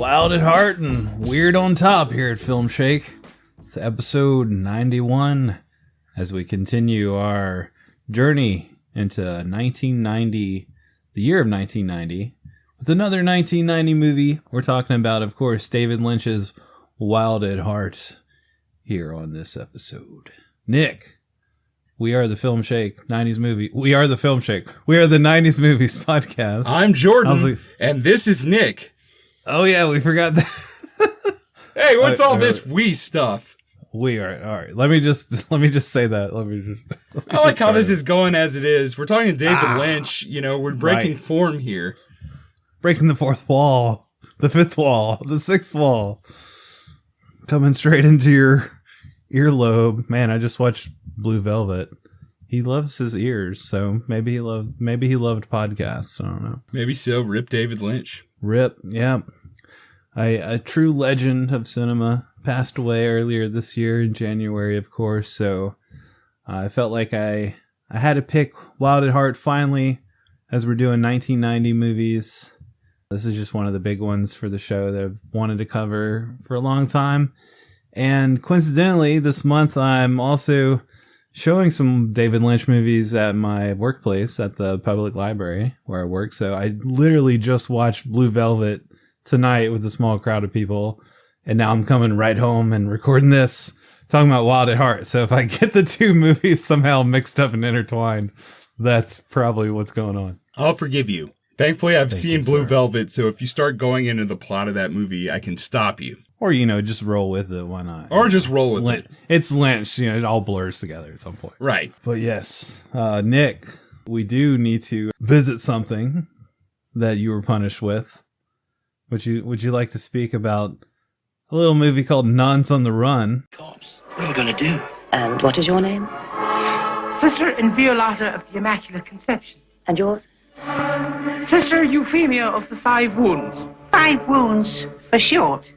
Wild at heart and weird on top here at Filmshake. It's episode 91 as we continue our journey into 1990, the year of 1990, with another 1990 movie. We're talking about, of course, David Lynch's Wild at Heart here on this episode. Nick, we are the Filmshake 90s movie. We are the Filmshake. We are the 90s movies podcast. I'm Jordan, and this is Nick. Oh yeah, we forgot that. Hey, what's all this we stuff? We are all right. Let me just say that. I like how this is going as it is. We're talking to David Lynch. You know, we're breaking form here. Breaking the fourth wall, the fifth wall, the sixth wall. Coming straight into your earlobe. Man, I just watched Blue Velvet. He loves his ears, so maybe he loved podcasts. I don't know. Maybe so. Rip David Lynch. Rip, yeah. A true legend of cinema passed away earlier this year in January, of course. So I felt like I had to pick Wild at Heart finally, as we're doing 1990 movies. This is just one of the big ones for the show that I've wanted to cover for a long time. And coincidentally, this month I'm also showing some David Lynch movies at my workplace at the public library where I work. So I literally just watched Blue Velvet tonight with a small crowd of people. And now I'm coming right home and recording this, talking about Wild at Heart. So if I get the two movies somehow mixed up and intertwined, that's probably what's going on. I'll forgive you. Thankfully, I've seen Blue Velvet, so if you start going into the plot of that movie, I can stop you. Or, just roll with it. Why not? Or just roll with it. It's Lynch. It all blurs together at some point. Right. But yes, Nick, we do need to visit something that you were punished with. Would you like to speak about a little movie called Nuns on the Run? Cops, what are we going to do? And what is your name? Sister Inviolata of the Immaculate Conception. And yours? Sister Euphemia of the Five Wounds. 5 wounds for short.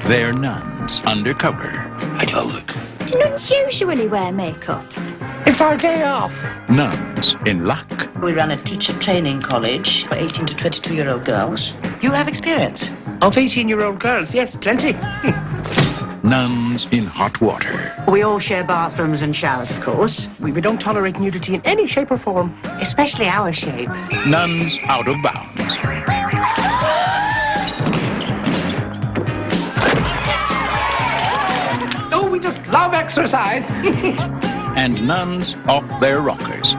They're nuns, undercover. How'd y'all look? Do nuns usually wear makeup? It's our day off. Nuns in luck. We run a teacher training college for 18 to 22-year-old girls. You have experience. Of 18-year-old girls, yes, plenty. Nuns in hot water. We all share bathrooms and showers, of course. We don't tolerate nudity in any shape or form. Especially our shape. Nuns out of bounds. Oh, we just love exercise. And nuns off their rockers.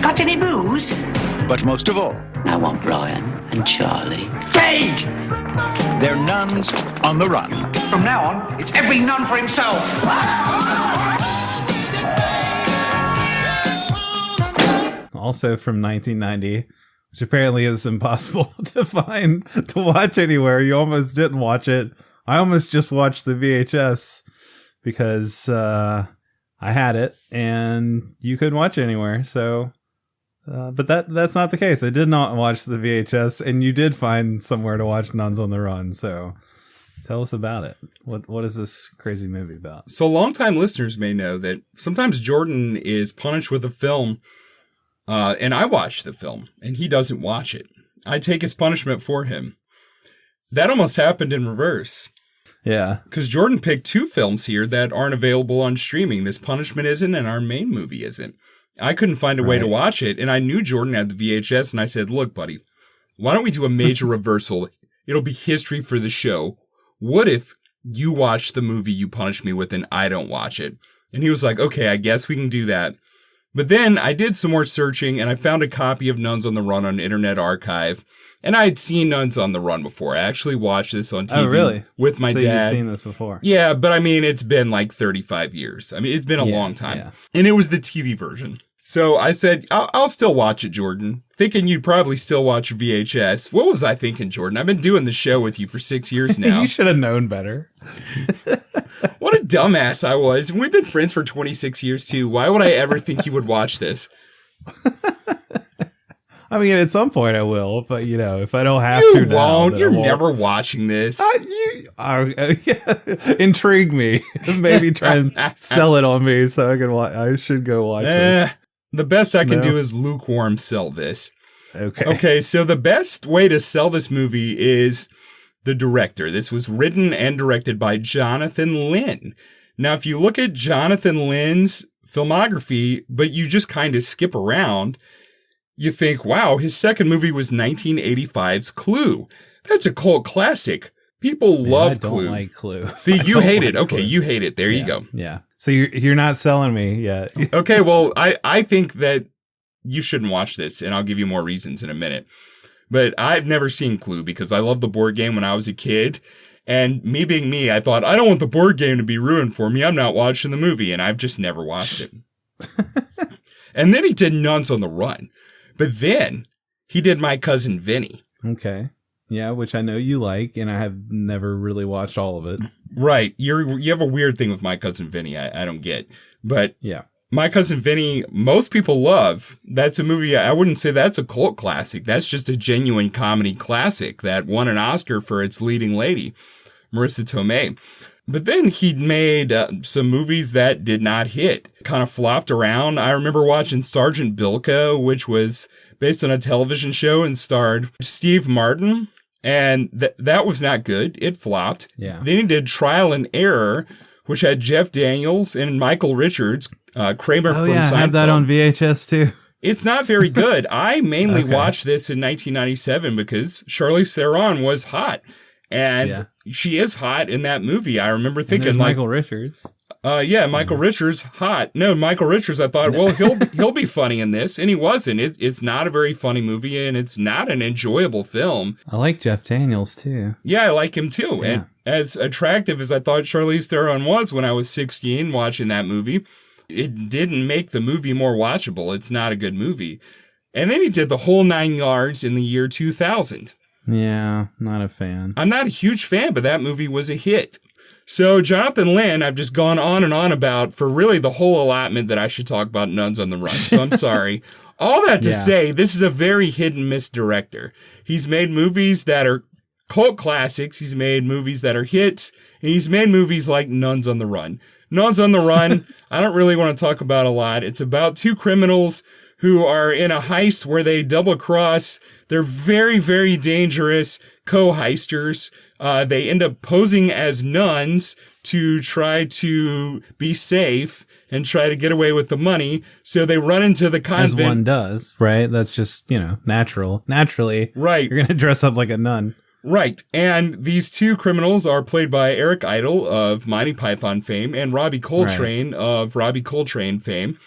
Got any booze? But most of all, I want Brian and Charlie. Fate! they're nuns on the run. From now on, it's every nun for himself. Also from 1990, which apparently is impossible to watch anywhere. You almost didn't watch it. I almost just watched the VHS because I had it and you couldn't watch it anywhere. So, but that's not the case. I did not watch the VHS, and you did find somewhere to watch Nuns on the Run. So tell us about it. What is this crazy movie about? So longtime listeners may know that sometimes Jordan is punished with a film, and I watch the film, and he doesn't watch it. I take his punishment for him. That almost happened in reverse. Yeah. Because Jordan picked two films here that aren't available on streaming. This punishment isn't, and our main movie isn't. I couldn't find a way to watch it, and I knew Jordan had the VHS, and I said, look, buddy, why don't we do a major reversal? It'll be history for the show. What if you watch the movie you punished me with and I don't watch it? And he was like, okay, I guess we can do that. But then I did some more searching, and I found a copy of Nuns on the Run on Internet Archive. And I had seen Nuns on the Run before. I actually watched this on TV with my dad. You'd seen this before? Yeah, but I mean, it's been like 35 years. I mean, it's been a long time. Yeah. And it was the TV version. So I said, I'll still watch it, Jordan. Thinking you'd probably still watch VHS. What was I thinking, Jordan? I've been doing the show with you for 6 years now. You should have known better. What a dumbass I was. And we've been friends for 26 years, too. Why would I ever think you would watch this? I mean, at some point I will, but if I don't have to, you won't. You're never watching this. You are intrigue me. Maybe try and sell it on me so I can. I should go watch this. The best I can do is lukewarm sell this. Okay, so the best way to sell this movie is the director. This was written and directed by Jonathan Lynn. Now, if you look at Jonathan Lynn's filmography, but you just kind of skip around, you think, wow, his second movie was 1985's Clue. That's a cult classic. People love Clue. I don't like Clue. See, you hate it. Okay, you hate it. There you go. Yeah. So you're not selling me yet. Okay, well, I think that you shouldn't watch this, and I'll give you more reasons in a minute. But I've never seen Clue because I loved the board game when I was a kid. And me being me, I thought, I don't want the board game to be ruined for me. I'm not watching the movie, and I've just never watched it. And then he did Nuns on the Run. But then he did My Cousin Vinny. Okay. Yeah, which I know you like, and I have never really watched all of it. Right. You have a weird thing with My Cousin Vinny I don't get. But yeah. My Cousin Vinny, most people love. That's a movie, I wouldn't say that's a cult classic. That's just a genuine comedy classic that won an Oscar for its leading lady, Marissa Tomei. But then he made some movies that did not hit, kind of flopped around. I remember watching Sergeant Bilko, which was based on a television show and starred Steve Martin. And that was not good. It flopped. Yeah. Then he did Trial and Error, which had Jeff Daniels and Michael Richards, Kramer from Seinfeld. I have that on VHS too. It's not very good. I mainly watched this in 1997 because Charlize Theron was hot. And she is hot in that movie. I remember thinking like Michael Richards. Michael Richards, hot. No, Michael Richards, I thought, well, he'll be funny in this. And he wasn't. It's not a very funny movie, and it's not an enjoyable film. I like Jeff Daniels, too. Yeah, I like him, too. Yeah. And as attractive as I thought Charlize Theron was when I was 16 watching that movie, it didn't make the movie more watchable. It's not a good movie. And then he did The Whole Nine Yards in the year 2000. Yeah, not a fan. I'm not a huge fan, but that movie was a hit. So Jonathan Lynn, I've just gone on and on about for really the whole allotment that I should talk about Nuns on the Run. So I'm sorry. All that to say, this is a very hit and miss director. He's made movies that are cult classics. He's made movies that are hits. And he's made movies like Nuns on the Run. Nuns on the Run, I don't really want to talk about a lot. It's about two criminals who are in a heist where they double cross. They're very, very dangerous co-heisters. They end up posing as nuns to try to be safe and try to get away with the money. So they run into the convent. As one does, right? That's just, natural. Naturally. Right. You're going to dress up like a nun. Right. And these two criminals are played by Eric Idle of Monty Python fame and Robbie Coltrane of Robbie Coltrane fame.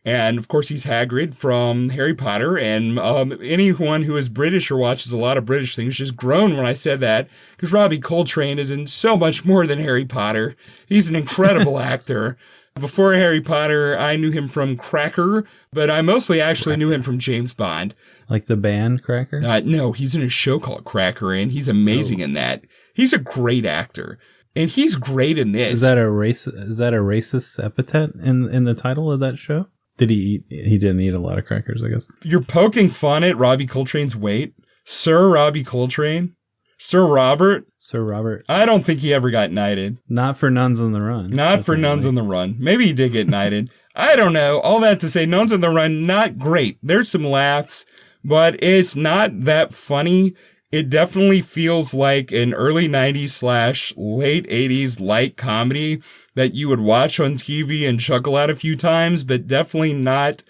And, of course, he's Hagrid from Harry Potter. And anyone who is British or watches a lot of British things just groaned when I said that, because Robbie Coltrane is in so much more than Harry Potter. He's an incredible actor. Before Harry Potter, I knew him from Cracker, but I mostly actually knew him from James Bond. Like the band Cracker? No, he's in a show called Cracker, and he's amazing in that. He's a great actor. And he's great in this. Is that a racist epithet in the title of that show? Did he eat? He didn't eat a lot of crackers, I guess. You're poking fun at Robbie Coltrane's weight. Sir Robbie Coltrane? Sir Robert? Sir Robert. I don't think he ever got knighted. Not for Nuns on the Run. Not for Nuns on the Run. Maybe he did get knighted. I don't know. All that to say, Nuns on the Run, not great. There's some laughs, but it's not that funny. It definitely feels like an early 90s / late 80s light comedy that you would watch on TV and chuckle at a few times, but definitely not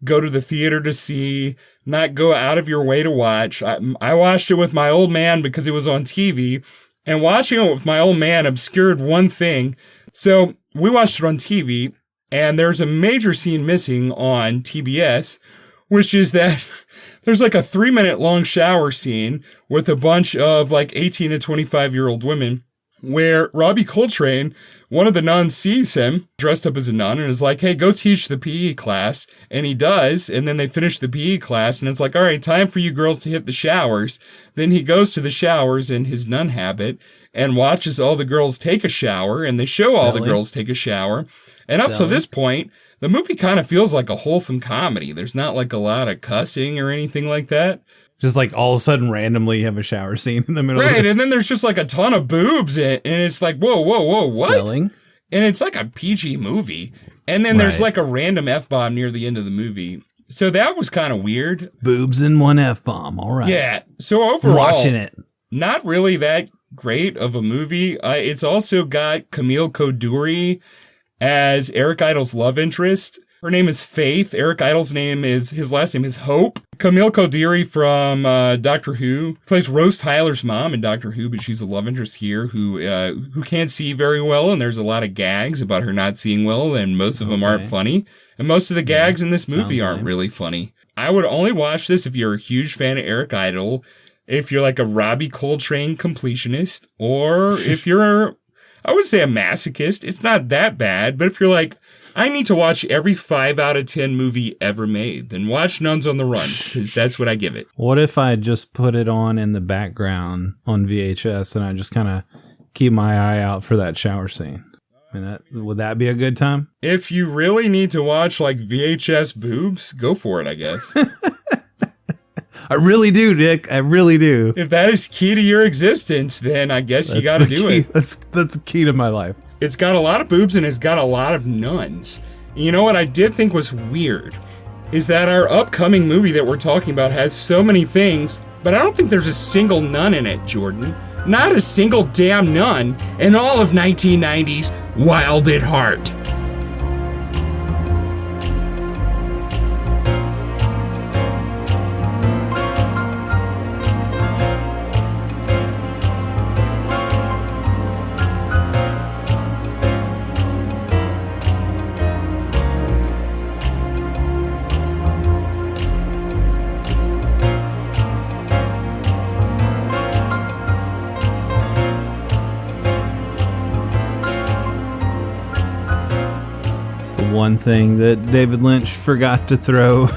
go to the theater to see, not go out of your way to watch. I watched it with my old man because it was on TV, and watching it with my old man obscured one thing. So we watched it on TV, and there's a major scene missing on TBS, which is that there's like a 3-minute long shower scene with a bunch of like 18 to 25-year-old women where Robbie Coltrane, one of the nuns, sees him dressed up as a nun and is like, hey, go teach the PE class. And he does. And then they finish the PE class and it's like, all right, time for you girls to hit the showers. Then he goes to the showers in his nun habit and watches all the girls take a shower, and they show all the girls take a shower. And up to this point, the movie kind of feels like a wholesome comedy. There's not like a lot of cussing or anything like that. Just like all of a sudden randomly you have a shower scene in the middle of it. Right, and then there's just like a ton of boobs and it's like, whoa, what? Selling? And it's like a PG movie. And then there's like a random F-bomb near the end of the movie. So that was kind of weird. Boobs and one F-bomb. All right. Yeah. So overall, watching it. Not really that great of a movie. It's also got Camille Coduri as Eric Idle's love interest. Her name is Faith. Eric Idle's his last name is Hope. Camille Coduri from Doctor Who plays Rose Tyler's mom in Doctor Who, but she's a love interest here who can't see very well, and there's a lot of gags about her not seeing well, and most of them aren't funny. And most of the gags in this movie aren't really funny. I would only watch this if you're a huge fan of Eric Idle, if you're like a Robbie Coltrane completionist, or if you're, I would say, a masochist. It's not that bad, but if you're like, I need to watch every 5 out of 10 movie ever made, then watch Nuns on the Run, because that's what I give it. What if I just put it on in the background on VHS and I just kind of keep my eye out for that shower scene? I mean, would that be a good time? If you really need to watch like VHS boobs, go for it, I guess. I really do, Nick. I really do. If that is key to your existence, then I guess you got to do it. That's the key to my life. It's got a lot of boobs and it's got a lot of nuns. You know what I did think was weird is that our upcoming movie that we're talking about has so many things, but I don't think there's a single nun in it, Jordan. Not a single damn nun in all of 1990's Wild at Heart. One thing that David Lynch forgot to throw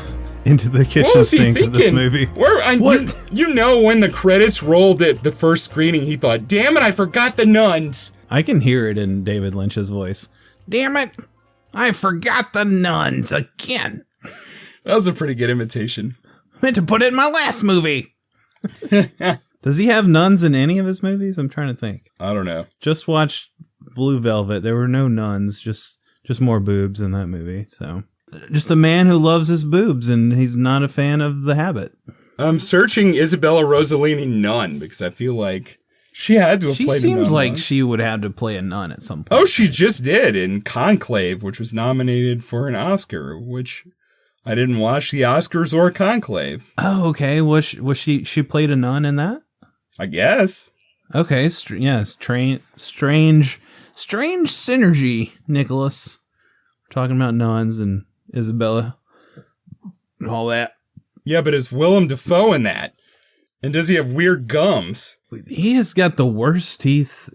into the kitchen sink of this movie. You know, when the credits rolled at the first screening, he thought, damn it, I forgot the nuns. I can hear it in David Lynch's voice. Damn it, I forgot the nuns again. That was a pretty good imitation. I meant to put it in my last movie. Does he have nuns in any of his movies? I'm trying to think. I don't know. Just watched Blue Velvet. There were no nuns, just more boobs in that movie. So just a man who loves his boobs, and he's not a fan of The Habit. I'm searching Isabella Rossellini nun because I feel like she had to have played a nun. She seems like she would have to play a nun at some point. Oh, she just did in Conclave, which was nominated for an Oscar, which I didn't watch the Oscars or Conclave. Oh, okay. Was she played a nun in that? I guess. Okay. Strange synergy, Nicolas. We're talking about nuns and Isabella and all that. Yeah, but is Willem Dafoe in that? And does he have weird gums? He has got the worst teeth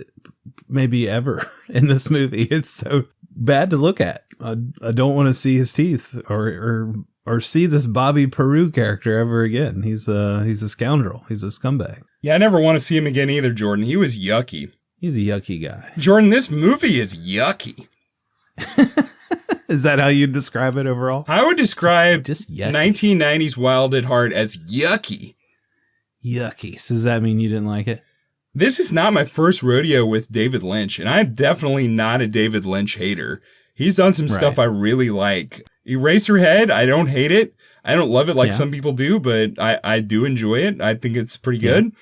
maybe ever in this movie. It's so bad to look at. I don't want to see his teeth or see this Bobby Peru character ever again. He's a scoundrel. He's a scumbag. Yeah, I never want to see him again either, Jordan. He was yucky. He's a yucky guy. Jordan, this movie is yucky. Is that how you describe it overall? I would describe just 1990s Wild at Heart as yucky. Yucky. So does that mean you didn't like it? This is not my first rodeo with David Lynch, and I'm definitely not a David Lynch hater. He's done some stuff I really like. Eraserhead, I don't hate it. I don't love it like some people do, but I do enjoy it. I think it's pretty good.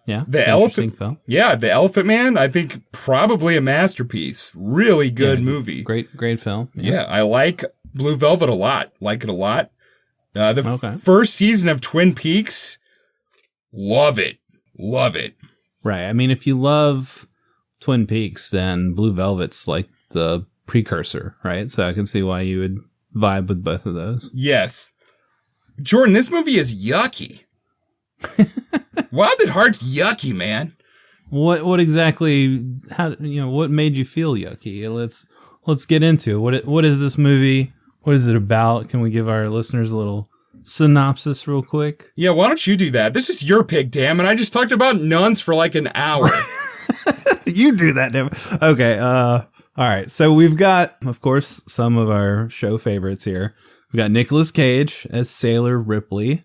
Yeah. The Elephant film. Yeah, The Elephant Man, I think probably a masterpiece. Really good movie. Great film. Yeah, I like Blue Velvet a lot. Like it a lot. The first season of Twin Peaks, love it. Love it. Right. I mean, if you love Twin Peaks, then Blue Velvet's like the precursor, right? So I can see why you would vibe with both of those. Yes. Jordan, this movie is yucky. Wild at Heart's yucky, man. What exactly? What made you feel yucky? Let's get into it. What is this movie? What is it about? Can we give our listeners a little synopsis real quick? Yeah, why don't you do that? This is your pick, damn it. I just talked about nuns for like an hour. You do that, damn it. Okay. All right. So we've got, of course, some of our show favorites here. We got Nicolas Cage as Sailor Ripley.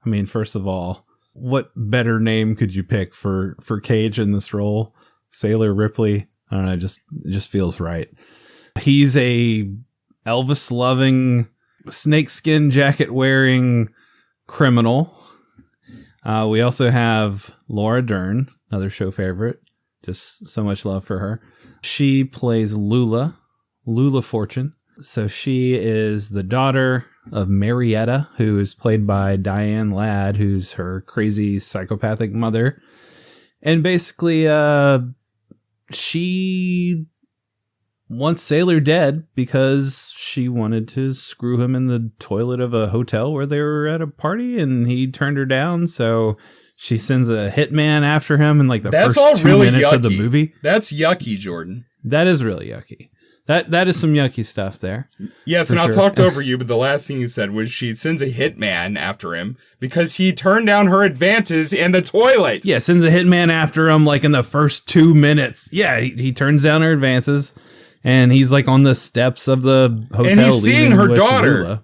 I mean, first of all, what better name could you pick for Cage in this role? Sailor Ripley. I don't know. It just feels right. He's a Elvis loving snakeskin jacket wearing criminal. We also have Laura Dern, another show favorite. Just so much love for her. She plays Lula Fortune. So she is the daughter of Marietta, who is played by Diane Ladd, who's her crazy psychopathic mother. And basically, she wants Sailor dead because she wanted to screw him in the toilet of a hotel where they were at a party, and he turned her down. So she sends a hitman after him in like the first 2 minutes of the movie. That's yucky, Jordan. That is really yucky. That is some yucky stuff there. Yes, and I talked over you, but the last thing you said was she sends a hitman after him because he turned down her advances in the toilet. Yeah, sends a hitman after him like in the first 2 minutes. Yeah, he turns down her advances, and he's like on the steps of the hotel. And he's seeing her daughter. Lula.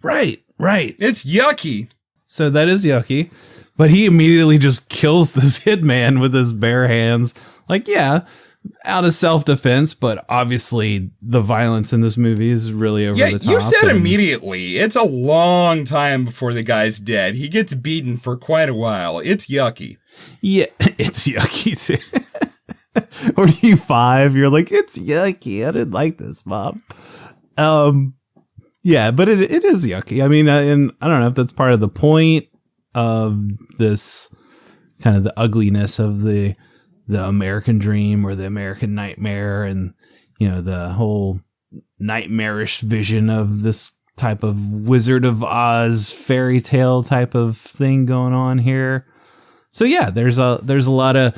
Right. It's yucky. So that is yucky. But he immediately just kills this hitman with his bare hands. Like, yeah, out of self-defense, but obviously the violence in this movie is really over the top. You said immediately. It's a long time before the guy's dead. He gets beaten for quite a while. It's yucky. Yeah, it's yucky too. Or you 5, you're like, it's yucky. I didn't like this, Mom. Yeah, but it is yucky. I mean, and I don't know if that's part of the point of this kind of the ugliness of the American dream or the American nightmare, and the whole nightmarish vision of this type of Wizard of Oz fairy tale type of thing going on here. So yeah, there's a lot of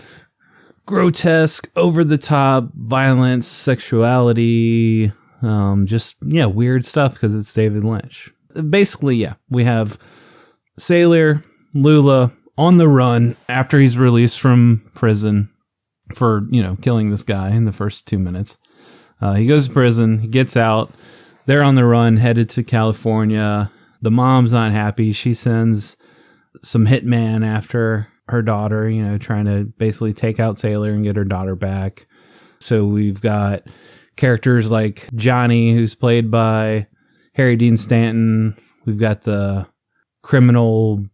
grotesque, over the top violence, sexuality, weird stuff because it's David Lynch. Basically, yeah, we have Sailor Lula on the run after he's released from prison for, killing this guy in the first 2 minutes. He goes to prison, he gets out, they're on the run, headed to California. The mom's not happy. She sends some hitman after her daughter, trying to basically take out Sailor and get her daughter back. So we've got characters like Johnny, who's played by Harry Dean Stanton. We've got the criminal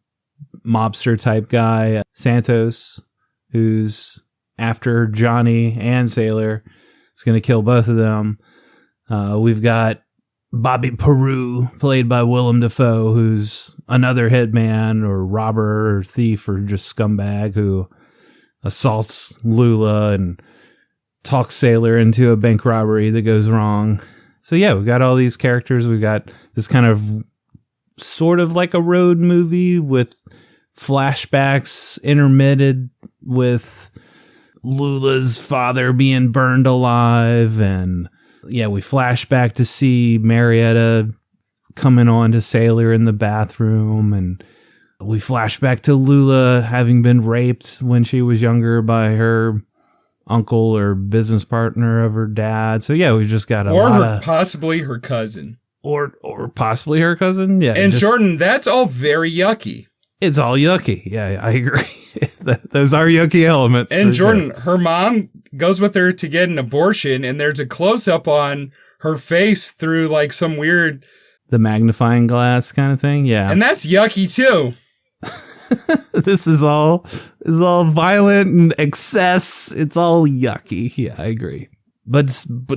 mobster type guy, Santos, who's after Johnny and Sailor. He's going to kill both of them. We've got Bobby Peru, played by Willem Dafoe, who's another hitman or robber or thief or just scumbag who assaults Lula and talks Sailor into a bank robbery that goes wrong. So yeah, we've got all these characters. We've got this kind of sort of like a road movie with flashbacks intermitted with Lula's father being burned alive, and yeah, we flash back to see Marietta coming on to Sailor in the bathroom, and we flash back to Lula having been raped when she was younger by her uncle or business partner of her dad. So yeah, we've just got possibly her cousin. Or possibly her cousin. Yeah. And Jordan, that's all very yucky. It's all yucky. Yeah, I agree. Those are yucky elements. And Jordan, her mom goes with her to get an abortion, and there's a close-up on her face through like some weird... the magnifying glass kind of thing. Yeah. And that's yucky too. This is all violent and excess. It's all yucky. Yeah, I agree. But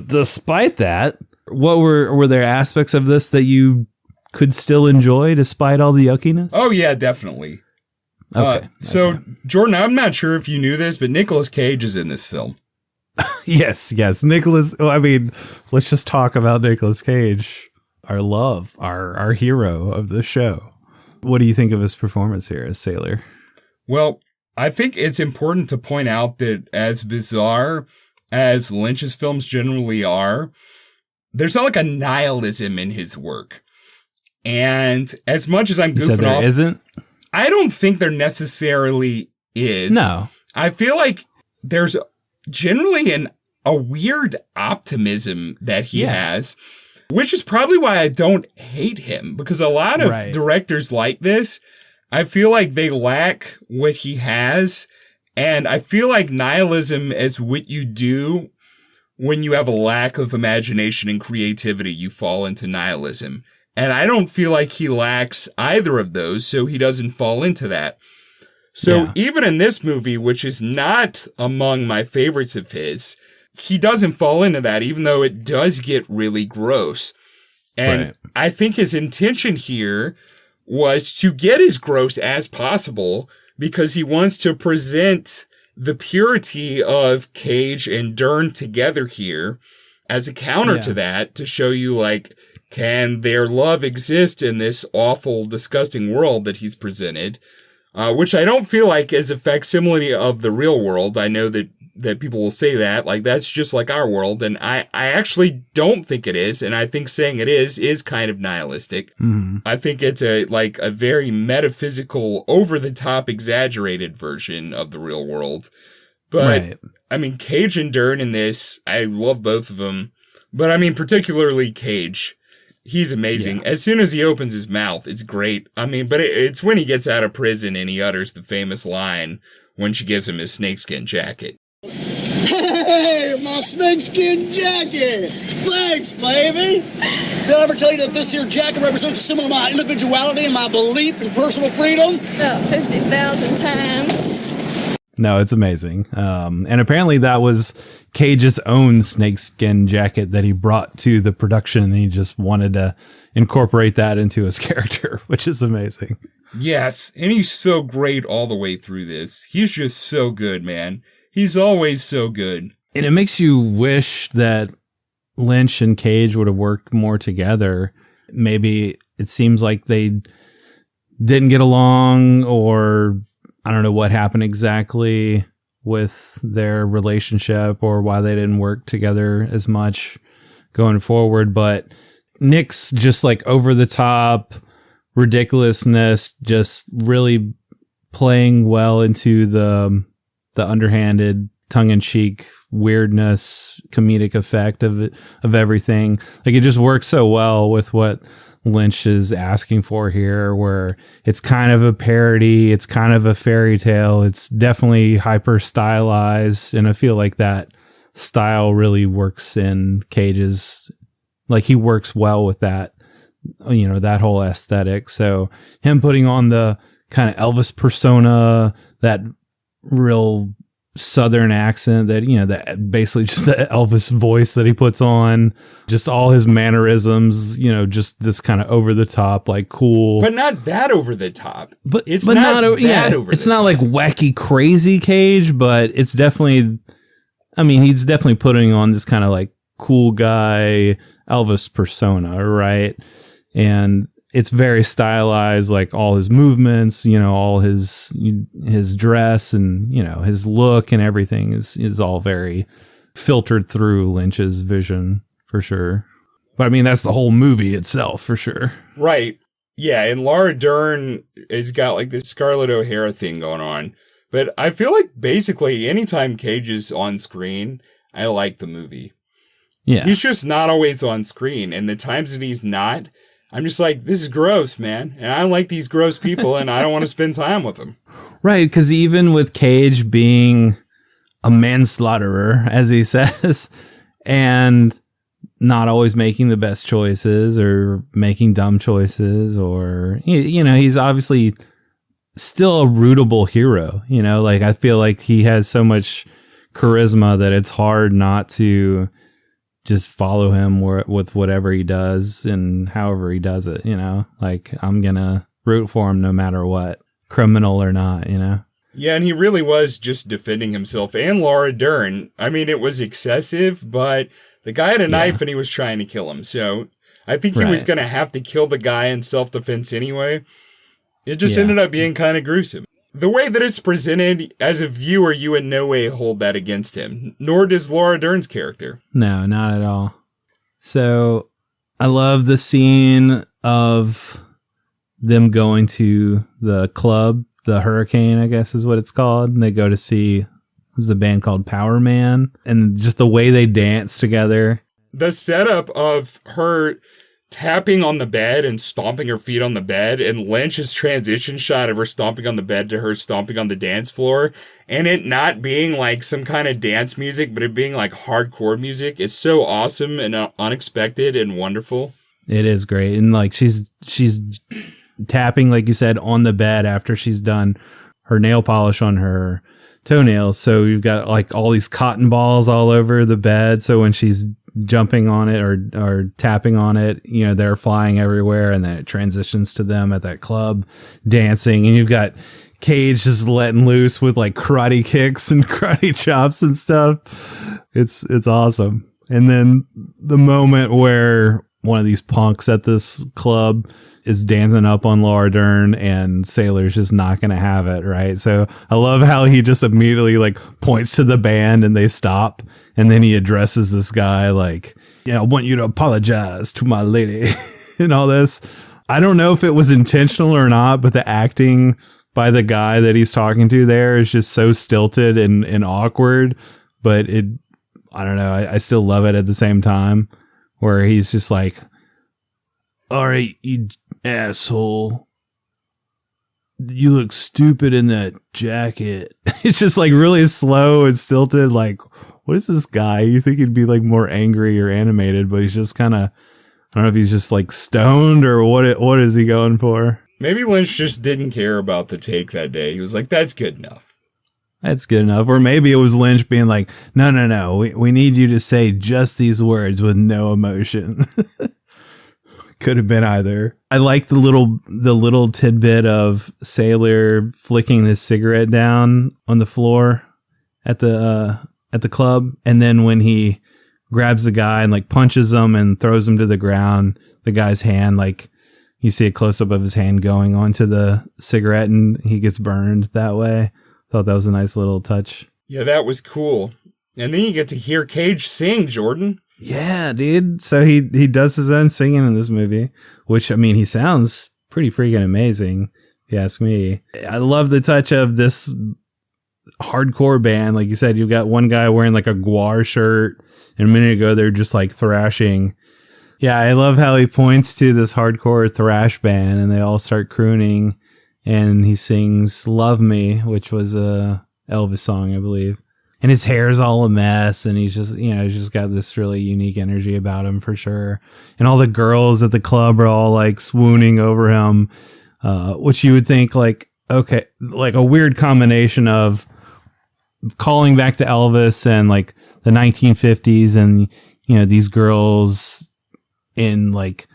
despite that, what were there aspects of this that you could still enjoy despite all the yuckiness? Oh yeah, definitely. Okay. So Jordan, I'm not sure if you knew this, but Nicolas Cage is in this film. Yes. Nicolas. I mean, let's just talk about Nicolas Cage, our hero of the show. What do you think of his performance here as Sailor? Well, I think it's important to point out that as bizarre as Lynch's films generally are, there's not like a nihilism in his work. And as much as I'm goofing off, isn't? I don't think there necessarily is. No. I feel like there's generally a weird optimism that he has, which is probably why I don't hate him, because a lot of directors like this, I feel like they lack what he has. And I feel like nihilism is what you do when you have a lack of imagination and creativity. You fall into nihilism. And I don't feel like he lacks either of those, so he doesn't fall into that. So even in this movie, which is not among my favorites of his, he doesn't fall into that, even though it does get really gross. And I think his intention here was to get as gross as possible because he wants to present the purity of Cage and Dern together here as a counter to that, to show you, like, can their love exist in this awful, disgusting world that he's presented? Which I don't feel like is a facsimile of the real world. I know that people will say that, like, that's just like our world. And I actually don't think it is. And I think saying it is kind of nihilistic. Mm-hmm. I think it's a very metaphysical, over-the-top, exaggerated version of the real world. But, I mean, Cage and Dern in this, I love both of them. But, I mean, particularly Cage. He's amazing. Yeah. As soon as he opens his mouth, it's great. I mean, but it's when he gets out of prison and he utters the famous line when she gives him his snakeskin jacket. Hey, my snakeskin jacket! Thanks, baby! Did I ever tell you that this here jacket represents a symbol of my individuality and my belief in personal freedom? About 50,000 times. No, it's amazing. And apparently that was Cage's own snakeskin jacket that he brought to the production, and he just wanted to incorporate that into his character, which is amazing. Yes, and he's so great all the way through this. He's just so good, man. He's always so good. And it makes you wish that Lynch and Cage would have worked more together. Maybe it seems like they didn't get along, or I don't know what happened exactly with their relationship or why they didn't work together as much going forward. But Nick's just like over the top ridiculousness, just really playing well into the underhanded, tongue-in-cheek weirdness, comedic effect of everything. Like, it just works so well with what Lynch is asking for here, where it's kind of a parody, it's kind of a fairy tale, it's definitely hyper stylized, and I feel like that style really works in Cage's, like, he works well with that, you know, that whole aesthetic. So him putting on the kind of Elvis persona, that real Southern accent, that, you know, that basically just the Elvis voice that he puts on, just all his mannerisms, you know, just this kind of over the top, like, cool, but not that over the top. But it's not over it's not like wacky crazy Cage, but it's definitely, I mean, he's definitely putting on this kind of like cool guy Elvis persona, right? And it's very stylized, like all his movements, you know, all his dress and, you know, his look and everything is all very filtered through Lynch's vision, for sure. But I mean, that's the whole movie itself, for sure. Right. Yeah. And Laura Dern has got like this Scarlett O'Hara thing going on. But I feel like basically anytime Cage is on screen, I like the movie. Yeah. He's just not always on screen. And the times that he's not, I'm just like, this is gross, man. And I don't like these gross people, and I don't want to spend time with them. Right, because even with Cage being a manslaughterer, as he says, and not always making the best choices or making dumb choices, or, you know, he's obviously still a rootable hero. You know, like, I feel like he has so much charisma that it's hard not to just follow him with whatever he does and however he does it, you know, like, I'm gonna root for him no matter what, criminal or not, you know. Yeah, and he really was just defending himself and Laura Dern. I mean, it was excessive, but the guy had a knife and he was trying to kill him, so I think he was gonna have to kill the guy in self-defense anyway. It just ended up being kind of gruesome. The way that it's presented, as a viewer, you in no way hold that against him, nor does Laura Dern's character. No, not at all. So I love the scene of them going to the club, the Hurricane, I guess is what it's called. And they go to see, was the band called Power Man, and just the way they dance together. The setup of her tapping on the bed and stomping her feet on the bed, and Lynch's transition shot of her stomping on the bed to her stomping on the dance floor, and it not being like some kind of dance music, but it being like hardcore music, is so awesome and unexpected and wonderful. It is great. And like she's tapping, like you said, on the bed after she's done her nail polish on her toenails. So you've got like all these cotton balls all over the bed. So when she's jumping on it or tapping on it, you know, they're flying everywhere, and then it transitions to them at that club dancing, and you've got Cage just letting loose with like karate kicks and karate chops and stuff. It's awesome. And then the moment where one of these punks at this club is dancing up on Laura Dern, and Sailor's just not going to have it, right? So I love how he just immediately like points to the band and they stop, and then he addresses this guy like, yeah, I want you to apologize to my lady and all this. I don't know if it was intentional or not, but the acting by the guy that he's talking to there is just so stilted and awkward, but I don't know. I still love it at the same time, where he's just like, all right, you asshole, you look stupid in that jacket. It's just like really slow and stilted. Like, what is this guy? You think he'd be like more angry or animated, but he's just kind of, I don't know if he's just like stoned or what is he going for? Maybe Lynch just didn't care about the take that day. He was like, that's good enough. That's good enough. Or maybe it was Lynch being like, no. We need you to say just these words with no emotion. Could have been either. I like the little tidbit of Sailor flicking his cigarette down on the floor at the club. And then when he grabs the guy and like punches him and throws him to the ground, the guy's hand, like you see a close up of his hand going onto the cigarette and he gets burned that way. Thought that was a nice little touch. Yeah, that was cool. And then you get to hear Cage sing, Jordan. Yeah, dude. So he does his own singing in this movie, which, I mean, he sounds pretty freaking amazing, if you ask me. I love the touch of this hardcore band. Like you said, you've got one guy wearing like a Guar shirt, and a minute ago they're just like thrashing. Yeah, I love how he points to this hardcore thrash band, and they all start crooning. And he sings Love Me, which was a Elvis song, I believe. And his hair's all a mess, and he's just got this really unique energy about him for sure. And all the girls at the club are all like swooning over him, which you would think like, okay, like a weird combination of calling back to Elvis and like the 1950s, and, you know, these girls in like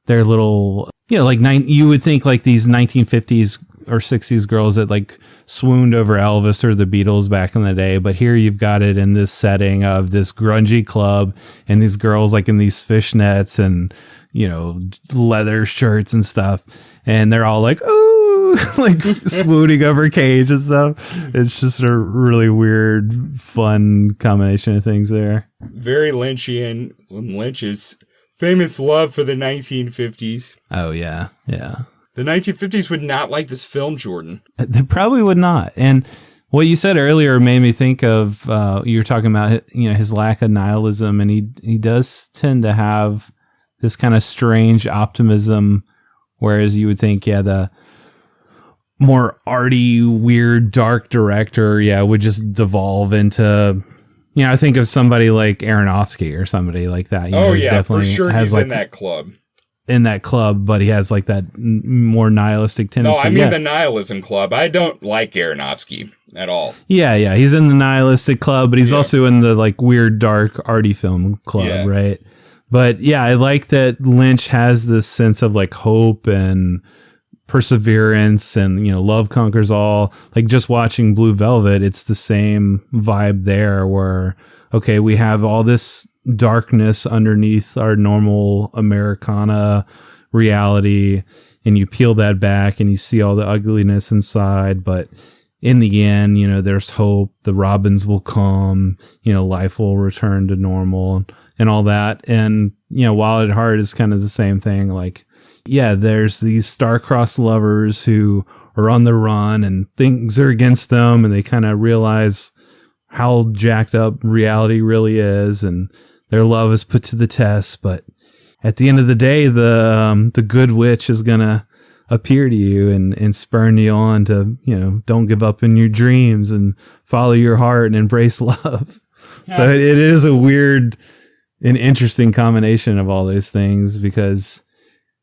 their little, you know, like you would think like these 1950s or 60s girls that like swooned over Elvis or the Beatles back in the day. But here you've got it in this setting of this grungy club, and these girls like in these fishnets and, you know, leather shirts and stuff. And they're all like, ooh, like swooning over Cage and stuff. It's just a really weird, fun combination of things there. Very Lynchian. Lynch's famous love for the 1950s. Oh, yeah. Yeah. The 1950s would not like this film, Jordan. They probably would not. And what you said earlier made me think of, you were talking about, you know, his lack of nihilism. And he does tend to have this kind of strange optimism, whereas you would think, yeah, the more arty, weird, dark director, yeah, would just devolve into, you know, I think of somebody like Aronofsky or somebody like that. You know, yeah, for sure he's like, in that club. In that club, but he has like that more nihilistic tendency. No, I mean the nihilism club. I don't like Aronofsky at all. Yeah. He's in the nihilistic club, but he's also in the like weird, dark, arty film club, right? But yeah, I like that Lynch has this sense of like hope and perseverance, and, you know, love conquers all. Like just watching Blue Velvet, it's the same vibe there where, okay, we have all this darkness underneath our normal Americana reality, and you peel that back and you see all the ugliness inside, but in the end, you know, there's hope. The robins will come, you know, life will return to normal and all that. And, you know, Wild at Heart is kind of the same thing. Like, yeah, there's these star-crossed lovers who are on the run and things are against them, and they kind of realize how jacked up reality really is, and their love is put to the test. But at the end of the day, the good witch is gonna appear to you and spurn you on to, you know, don't give up in your dreams and follow your heart and embrace love. Yeah. So it is a weird an interesting combination of all those things, because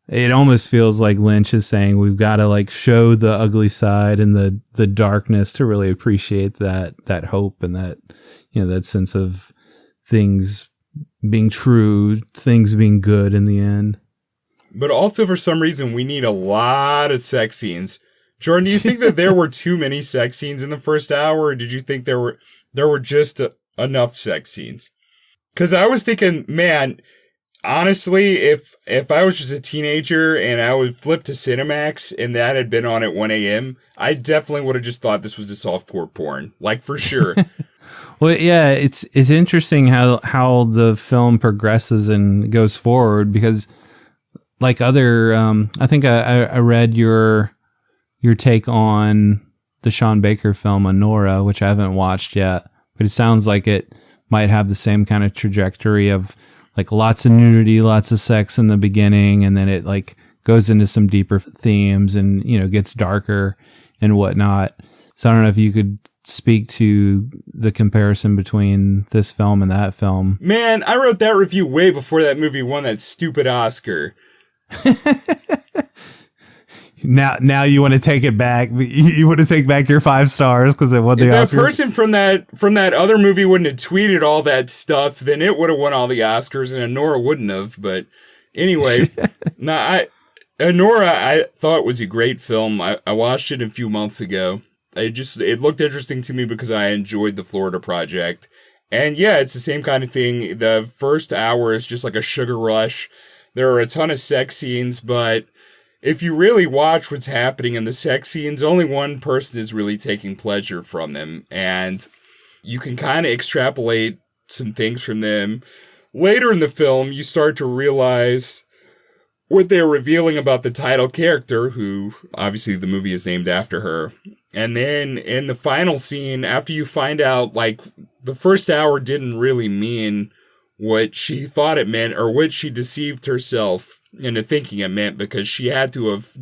it almost feels like Lynch is saying we've got to like show the ugly side and the darkness to really appreciate that hope and that, you know, that sense of things being true, things being good in the end. But also, for some reason, we need a lot of sex scenes. Jordan, do you think that there were too many sex scenes in the first hour, or did you think there were just enough sex scenes? Because I was thinking, man, honestly, if I was just a teenager and I would flip to Cinemax and that had been on at 1 a.m., I definitely would have just thought this was a softcore porn, like for sure. Well, yeah, it's interesting how the film progresses and goes forward, because like other, I think I read your take on the Sean Baker film Honora, which I haven't watched yet, but it sounds like it might have the same kind of trajectory of like lots of nudity, lots of sex in the beginning, and then it like goes into some deeper themes and, you know, gets darker and whatnot. So I don't know if you could speak to the comparison between this film and that film. Man, I wrote that review way before that movie won that stupid Oscar. Now you want to take it back. You want to take back your 5 stars because it won the Oscar. If that person from that other movie wouldn't have tweeted all that stuff, then it would have won all the Oscars, and Honora wouldn't have. But anyway, Honora, I thought was a great film. I watched it a few months ago. It looked interesting to me because I enjoyed the Florida Project. And yeah, it's the same kind of thing. The first hour is just like a sugar rush. There are a ton of sex scenes, but if you really watch what's happening in the sex scenes, only one person is really taking pleasure from them. And you can kind of extrapolate some things from them. Later in the film, you start to realize what they're revealing about the title character, who obviously the movie is named after her. And then in the final scene, after you find out, like, the first hour didn't really mean what she thought it meant, or what she deceived herself into thinking it meant, because she had to have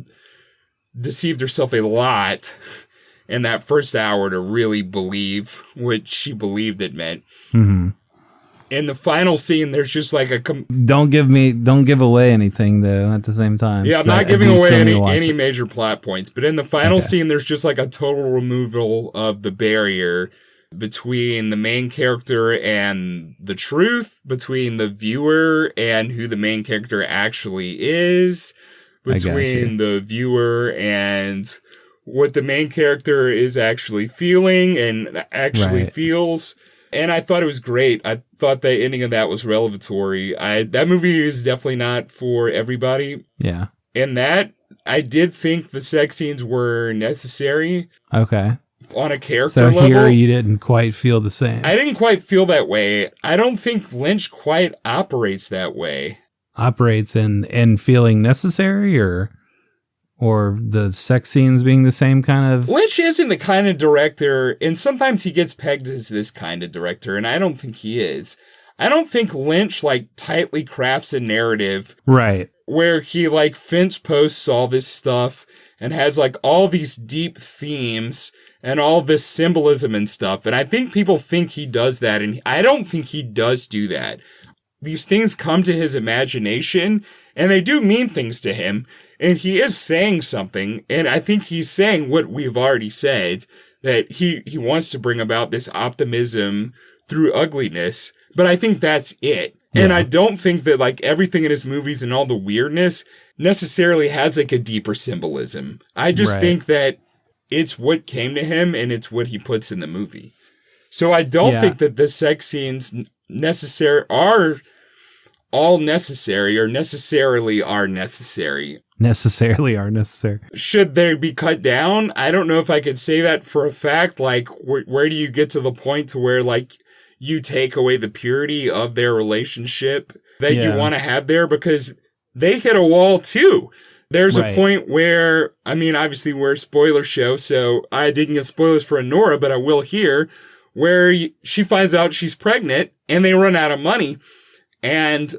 deceived herself a lot in that first hour to really believe what she believed it meant. Mm-hmm. In the final scene, there's just like a... Don't give away anything, though, at the same time. Yeah, I'm not giving away any major plot points, but in the final scene, there's just like a total removal of the barrier between the main character and the truth, between the viewer and who the main character actually is, between the viewer and what the main character is actually feeling and actually feels. And I thought it was great. I thought the ending of that was revelatory. That movie is definitely not for everybody. Yeah. And that, I did think the sex scenes were necessary. Okay. On a character level. So here you didn't quite feel the same. I didn't quite feel that way. I don't think Lynch quite operates that way. Operates in feeling necessary, or the sex scenes being the same kind of... Lynch isn't the kind of director, and sometimes he gets pegged as this kind of director, and I don't think he is. I don't think Lynch, like, tightly crafts a narrative. Right. Where he, like, fence posts all this stuff and has, like, all these deep themes and all this symbolism and stuff. And I think people think he does that, and I don't think he does do that. These things come to his imagination, and they do mean things to him. And he is saying something, and I think he's saying what we've already said, that he wants to bring about this optimism through ugliness, but I think that's it. Yeah. And I don't think that, like, everything in his movies and all the weirdness necessarily has, like, a deeper symbolism. I just think that it's what came to him, and it's what he puts in the movie. So I don't think that the sex scenes are all necessary, or necessarily are necessary. Necessarily are necessary. Should they be cut down? I don't know if I could say that for a fact. Like, where do you get to the point to where, like, you take away the purity of their relationship that you want to have there? Because they hit a wall too. There's a point where, I mean, obviously we're a spoiler show, so I didn't give spoilers for Honora, but I will here, where she finds out she's pregnant and they run out of money, and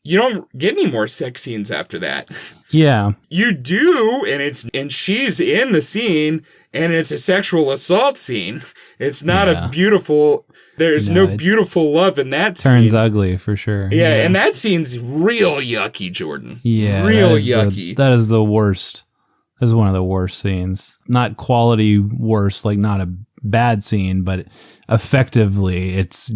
you don't get any more sex scenes after that. Yeah. You do, and she's in the scene, and it's a sexual assault scene. It's not a beautiful, there's no beautiful love in that scene. Turns ugly for sure. Yeah, and that scene's real yucky, Jordan. Yeah. Real yucky. That is the worst. That is one of the worst scenes. Not quality worse, like not a bad scene, but effectively it's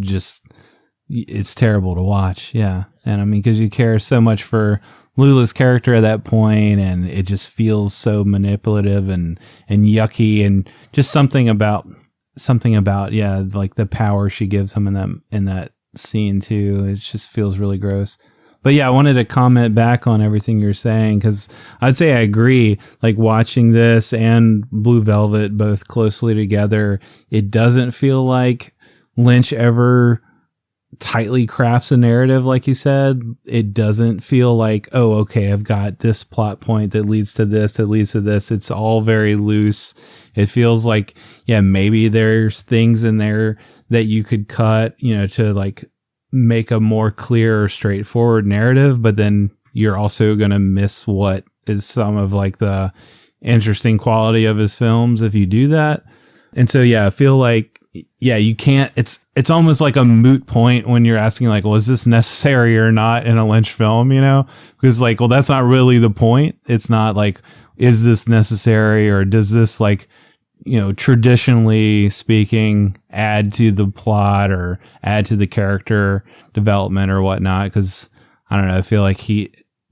terrible to watch. Yeah. And I mean, because you care so much for Lula's character at that point, and it just feels so manipulative and yucky, and just something about like the power she gives him in that scene too. It just feels really gross. But yeah, I wanted to comment back on everything you're saying, because I'd say I agree. Like watching this and Blue Velvet both closely together, it doesn't feel like Lynch ever tightly crafts a narrative, like you said. It doesn't feel like, oh, okay, I've got this plot point that leads to this, that leads to this. It's all very loose. It feels like, yeah, maybe there's things in there that you could cut, to like make a more clear or straightforward narrative, but then you're also going to miss what is some of like the interesting quality of his films if you do that. And so, yeah, I feel like, yeah, you can't, it's almost like a moot point when you're asking like, was this necessary or not in a Lynch film, because like, well, that's not really the point. It's not like, is this necessary, or does this like, traditionally speaking, add to the plot or add to the character development or whatnot? Because I don't know, I feel like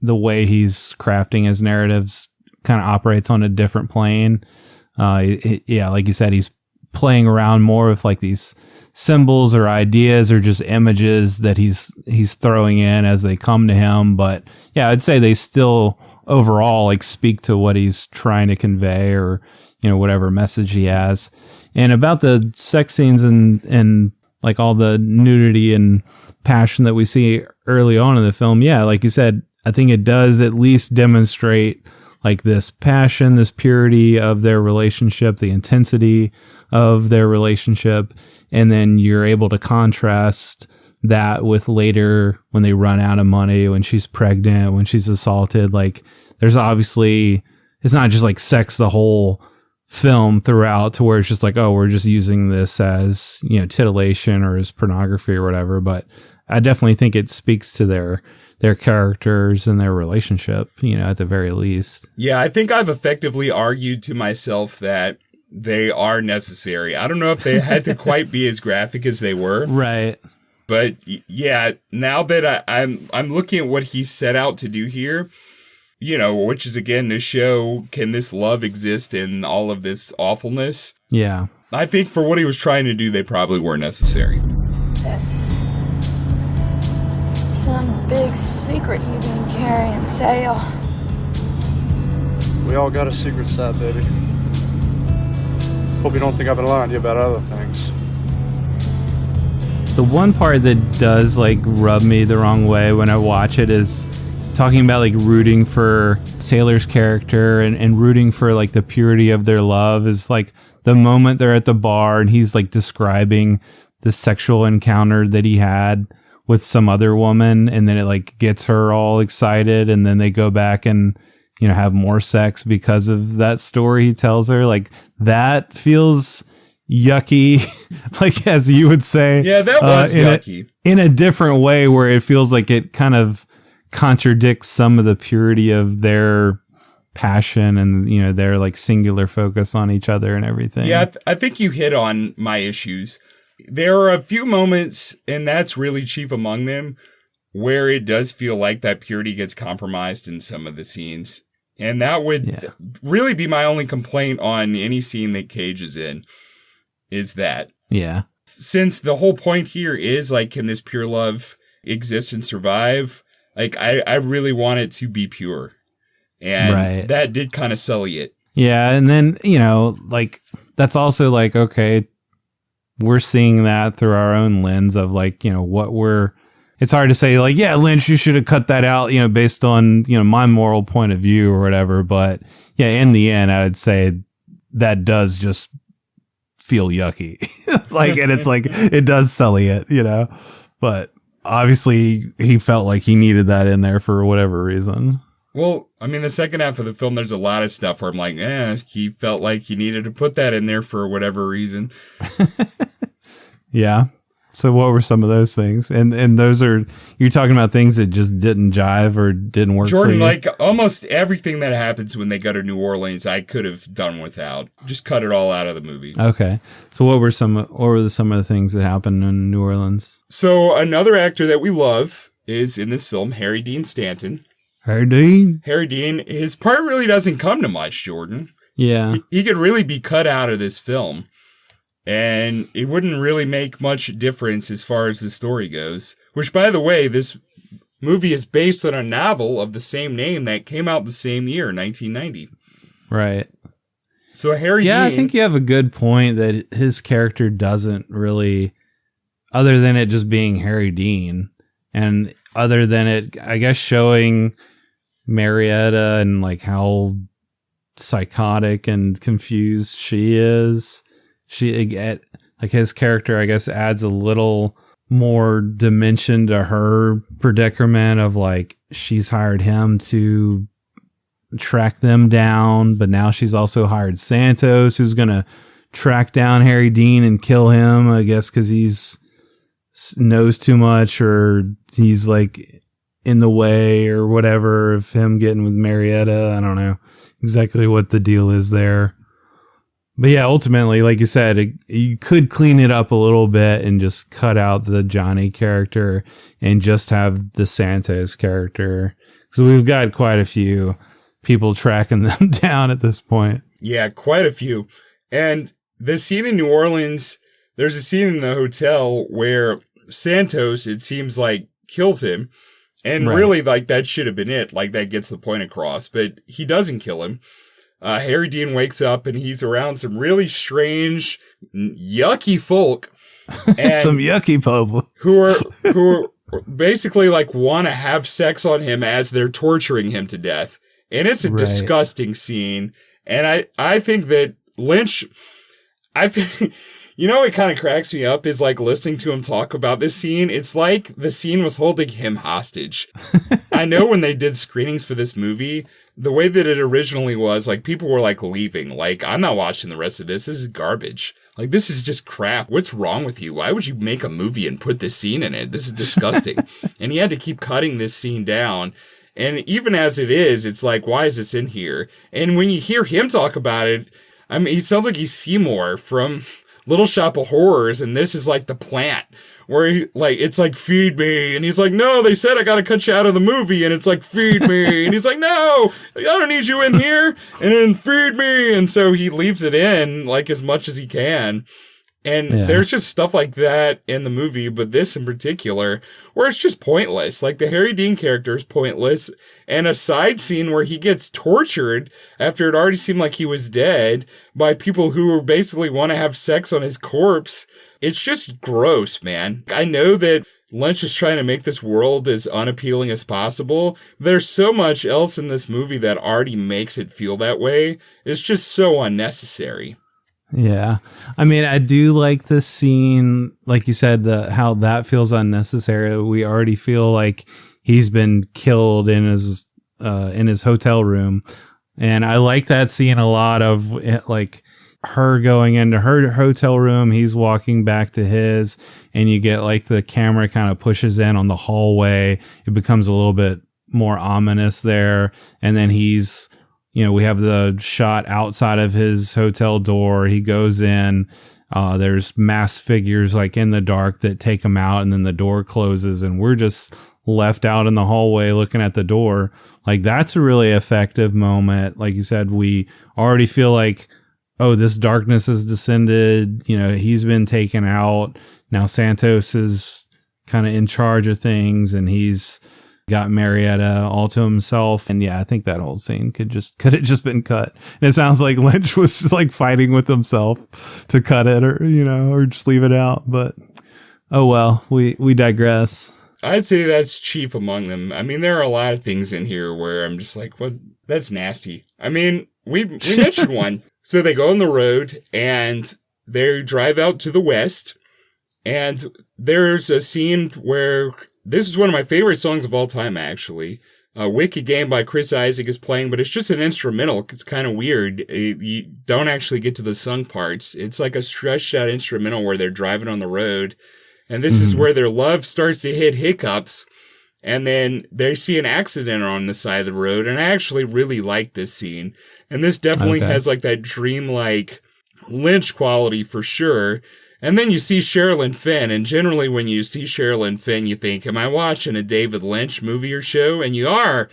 the way he's crafting his narratives kind of operates on a different plane. Yeah, like you said, he's playing around more with like these symbols or ideas or just images that he's throwing in as they come to him. But yeah, I'd say they still overall like speak to what he's trying to convey, or whatever message he has. And about the sex scenes and like all the nudity and passion that we see early on in the film, yeah, like you said, I think it does at least demonstrate like this passion, this purity of their relationship, the intensity of their relationship. And then you're able to contrast that with later when they run out of money, when she's pregnant, when she's assaulted. Like there's obviously, it's not just like sex the whole film throughout, to where it's just like, oh, we're just using this as, titillation or as pornography or whatever. But I definitely think it speaks to their characters and their relationship, at the very least. Yeah, I think I've effectively argued to myself that they are necessary. I don't know if they had to quite be as graphic as they were. Right. But yeah, now that I'm looking at what he set out to do here, which is again to show, can this love exist in all of this awfulness? Yeah. I think for what he was trying to do, they probably were necessary. That's some big secret you've been carrying, Sale. We all got a secret side, baby. Hope you don't think I've been lying to you about other things. The one part that does like rub me the wrong way when I watch it is talking about like rooting for Sailor's character and rooting for like the purity of their love, is like the moment they're at the bar and he's like describing the sexual encounter that he had with some other woman, and then it like gets her all excited, and then they go back and have more sex because of that story he tells her. Like that feels yucky, like as you would say. Yeah, that was yucky. In a different way, where it feels like it kind of contradicts some of the purity of their passion and their like singular focus on each other and everything. Yeah, I think you hit on my issues. There are a few moments, and that's really chief among them, where it does feel like that purity gets compromised in some of the scenes. And that would really be my only complaint on any scene that Cage is in, is that. Yeah. Since the whole point here is like, can this pure love exist and survive? Like, I really want it to be pure. And that did kind of sully it. Yeah. And then, like, that's also like, okay, we're seeing that through our own lens of like, it's hard to say like, yeah, Lynch, you should have cut that out, based on, my moral point of view or whatever. But yeah, in the end, I would say that does just feel yucky. Like, and it's like, it does sully it, but obviously he felt like he needed that in there for whatever reason. Well, I mean, the second half of the film, there's a lot of stuff where I'm like, he felt like he needed to put that in there for whatever reason. Yeah. So what were some of those things? And those are, you're talking about things that just didn't jive or didn't work Jordan, for you? like almost everything that happens when they go to New Orleans, I could have done without. Just cut it all out of the movie. Okay. So what were some of the things that happened in New Orleans? So another actor that we love is in this film, Harry Dean Stanton. Harry Dean? Harry Dean, his part really doesn't come to much, Jordan. Yeah. He could really be cut out of this film. And it wouldn't really make much difference as far as the story goes. Which, by the way, this movie is based on a novel of the same name that came out the same year, 1990. Right. So Harry Dean... I think you have a good point that his character doesn't really, other than it just being Harry Dean, and other than it, I guess, showing Marietta and like how psychotic and confused she is. Like his character, I guess, adds a little more dimension to her predicament of like she's hired him to track them down, but now she's also hired Santos, who's gonna track down Harry Dean and kill him, I guess, because he's knows too much or he's like in the way or whatever of him getting with Marietta. I don't know exactly what the deal is there. But yeah, ultimately, like you said, you could clean it up a little bit and just cut out the Johnny character and just have the Santos character. So we've got quite a few people tracking them down at this point. Yeah, quite a few. And the scene in New Orleans, there's a scene in the hotel where Santos, it seems like, kills him. And really, like, that should have been it. Like, that gets the point across. But he doesn't kill him. Harry Dean wakes up and he's around some really strange, yucky folk. And some yucky people. who are basically like want to have sex on him as they're torturing him to death. And it's a disgusting scene. And I think that Lynch, you know, what kind of cracks me up is like listening to him talk about this scene. It's like the scene was holding him hostage. I know when they did screenings for this movie, the way that it originally was, like, people were, like, leaving. Like, I'm not watching the rest of this. This is garbage. Like, this is just crap. What's wrong with you? Why would you make a movie and put this scene in it? This is disgusting. And he had to keep cutting this scene down. And even as it is, it's like, why is this in here? And when you hear him talk about it, I mean, he sounds like he's Seymour from Little Shop of Horrors, and this is, like, the plant. Where he, like, it's like, feed me. And he's like, no, they said I gotta cut you out of the movie. And it's like, feed me. And he's like, no, I don't need you in here. And then feed me. And so he leaves it in, like, as much as he can. And there's just stuff like that in the movie, but this in particular, where it's just pointless. Like, the Harry Dean character is pointless. And a side scene where he gets tortured after it already seemed like he was dead by people who basically want to have sex on his corpse. It's just gross, man. I know that Lynch is trying to make this world as unappealing as possible. There's so much else in this movie that already makes it feel that way. It's just so unnecessary. Yeah. I mean, I do like this scene, like you said, how that feels unnecessary. We already feel like he's been killed in his hotel room. And I like that scene a lot of it, like her going into her hotel room, he's walking back to his, and you get like the camera kind of pushes in on the hallway. It becomes a little bit more ominous there. And then he's, you know, we have the shot outside of his hotel door. He goes in, there's masked figures like in the dark that take him out, and then the door closes and we're just left out in the hallway looking at the door. Like, that's a really effective moment. Like you said, we already feel like, oh, this darkness has descended. You know, he's been taken out. Now Santos is kind of in charge of things, and he's got Marietta all to himself. And yeah, I think that whole scene could have just been cut. And it sounds like Lynch was just like fighting with himself to cut it, or, you know, or just leave it out. But oh well, we digress. I'd say that's chief among them. I mean, there are a lot of things in here where I'm just like, what? That's nasty. I mean, we mentioned one. So they go on the road and they drive out to the west, and there's a scene where this is one of my favorite songs of all time, actually. Wicked Game by Chris Isaac is playing, but it's just an instrumental. It's kind of weird. You don't actually get to the sung parts. It's like a stretched out instrumental where they're driving on the road. And this is where their love starts to hit hiccups. And then they see an accident on the side of the road. And I actually really like this scene. And this definitely has like that dreamlike Lynch quality for sure. And then you see Sherilyn Fenn, and generally when you see Sherilyn Fenn, you think, am I watching a David Lynch movie or show? And you are.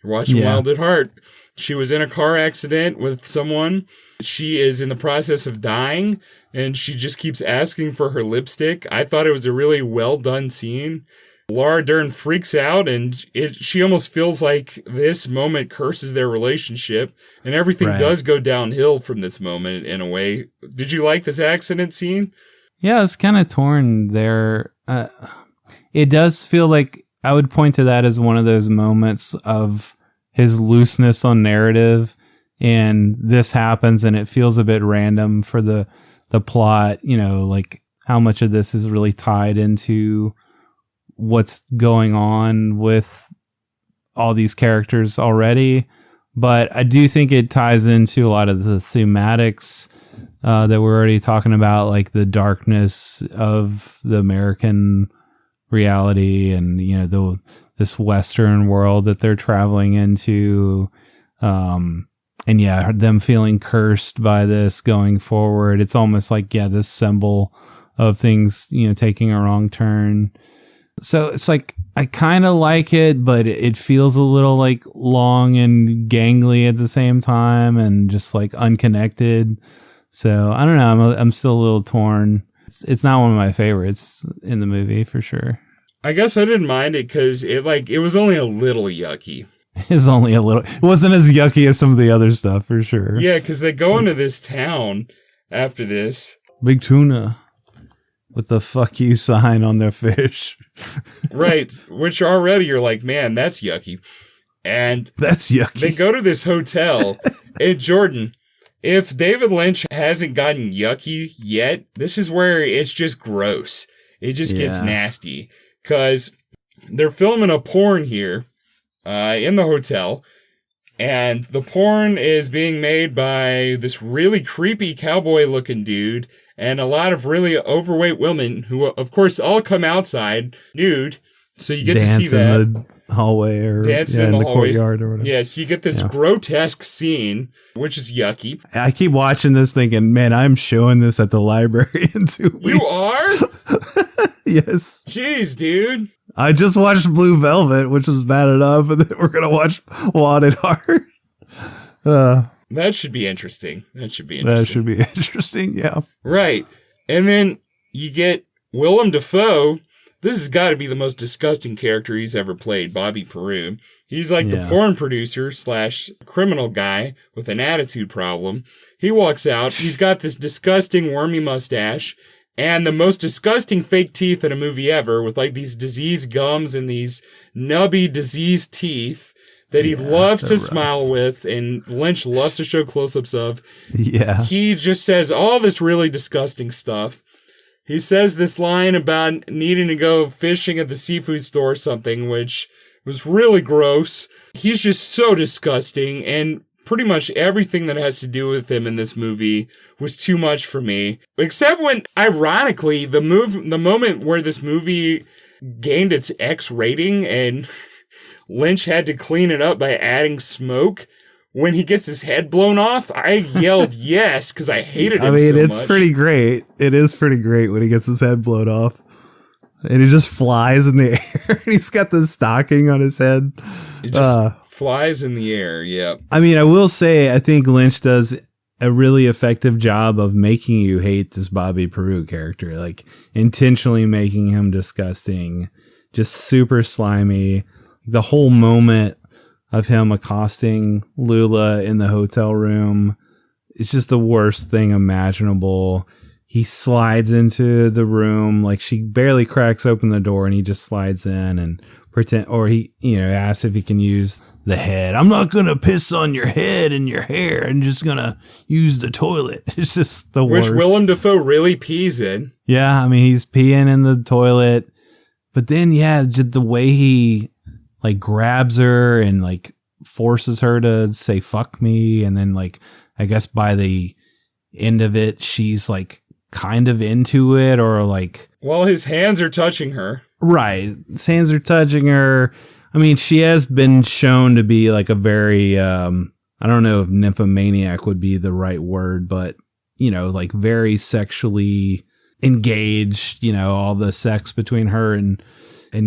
You're watching Wild at Heart. She was in a car accident with someone. She is in the process of dying, and she just keeps asking for her lipstick. I thought it was a really well-done scene. Laura Dern freaks out, and she almost feels like this moment curses their relationship, and everything does go downhill from this moment in a way. Did you like this accident scene? Yeah, it's kind of torn there. It does feel like I would point to that as one of those moments of his looseness on narrative, and this happens and it feels a bit random for the plot, like how much of this is really tied into what's going on with all these characters already. But I do think it ties into a lot of the thematics that we're already talking about, like the darkness of the American reality and, this Western world that they're traveling into. And them feeling cursed by this going forward. It's almost like, this symbol of things, taking a wrong turn. So it's like, I kind of like it, but it feels a little like long and gangly at the same time and just like unconnected. So I don't know. I'm still a little torn. It's not one of my favorites in the movie for sure. I guess I didn't mind it because it was only a little yucky. It was only a little. It wasn't as yucky as some of the other stuff for sure. Yeah, because they go into this town after this. Big tuna with the fuck you sign on their fish. Right, which already you're like, man, that's yucky. And that's yucky. They go to this hotel. And Jordan, if David Lynch hasn't gotten yucky yet, this is where it's just gross. It just gets nasty. Because they're filming a porn here in the hotel. And the porn is being made by this really creepy cowboy-looking dude and a lot of really overweight women who, of course, all come outside nude. So you get to see that. In the hallway or dancing in the courtyard or whatever. Yeah, so you get this grotesque scene, which is yucky. I keep watching this thinking, man, I'm showing this at the library in 2 weeks. You are? Yes. Jeez, dude. I just watched Blue Velvet, which was bad enough, and then we're going to watch Wild at Heart. That should be interesting. That should be interesting, yeah. Right. And then you get Willem Dafoe. This has got to be the most disgusting character he's ever played, Bobby Peru. He's like the porn producer / criminal guy with an attitude problem. He walks out. He's got this disgusting wormy mustache and the most disgusting fake teeth in a movie ever with like these diseased gums and these nubby diseased teeth that he loves to smile with and Lynch loves to show close-ups of. Yeah. He just says all this really disgusting stuff. He says this line about needing to go fishing at the seafood store or something, which was really gross. He's just so disgusting, and pretty much everything that has to do with him in this movie was too much for me. Except when, ironically, the moment where this movie gained its X rating and Lynch had to clean it up by adding smoke. When he gets his head blown off, I yelled yes because I hated him so much. I mean, it's pretty great. It is pretty great when he gets his head blown off. And he just flies in the air. He's got the stocking on his head. It just flies in the air, yeah. I mean, I will say, I think Lynch does a really effective job of making you hate this Bobby Peru character. Like, intentionally making him disgusting. Just super slimy. The whole moment of him accosting Lula in the hotel room, it's just the worst thing imaginable. He slides into the room, like she barely cracks open the door and he just slides in and he asks if he can use the head. I'm not going to piss on your head and your hair. I'm just going to use the toilet. It's just the worst. Which Willem Dafoe really pees in. Yeah. I mean, he's peeing in the toilet, but then, just the way he like grabs her and like forces her to say fuck me, and then like I guess by the end of it she's like kind of into it, or like, well, his hands are touching her. Right. His hands are touching her. I mean, she has been shown to be like a very, I don't know if nymphomaniac would be the right word, but, you know, like very sexually engaged, you know, all the sex between her and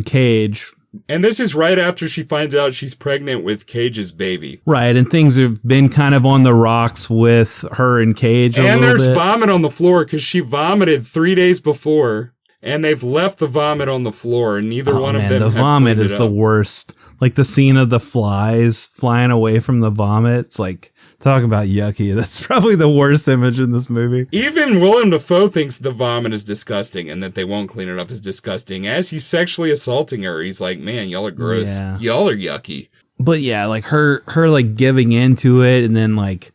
Cage. And this is right after she finds out she's pregnant with Cage's baby. Right, and things have been kind of on the rocks with her and Cage a little bit. And there's vomit on the floor because she vomited 3 days before. And they've left the vomit on the floor, and neither one of them the have vomit cleaned is it the up. worst. Like the scene of the flies flying away from the vomit. It's like, talk about yucky. That's probably the worst image in this movie. Even Willem Dafoe thinks the vomit is disgusting, and that they won't clean it up is disgusting. As he's sexually assaulting her, he's like, man, y'all are gross. Yeah. Y'all are yucky. But yeah, like her like giving into it, and then like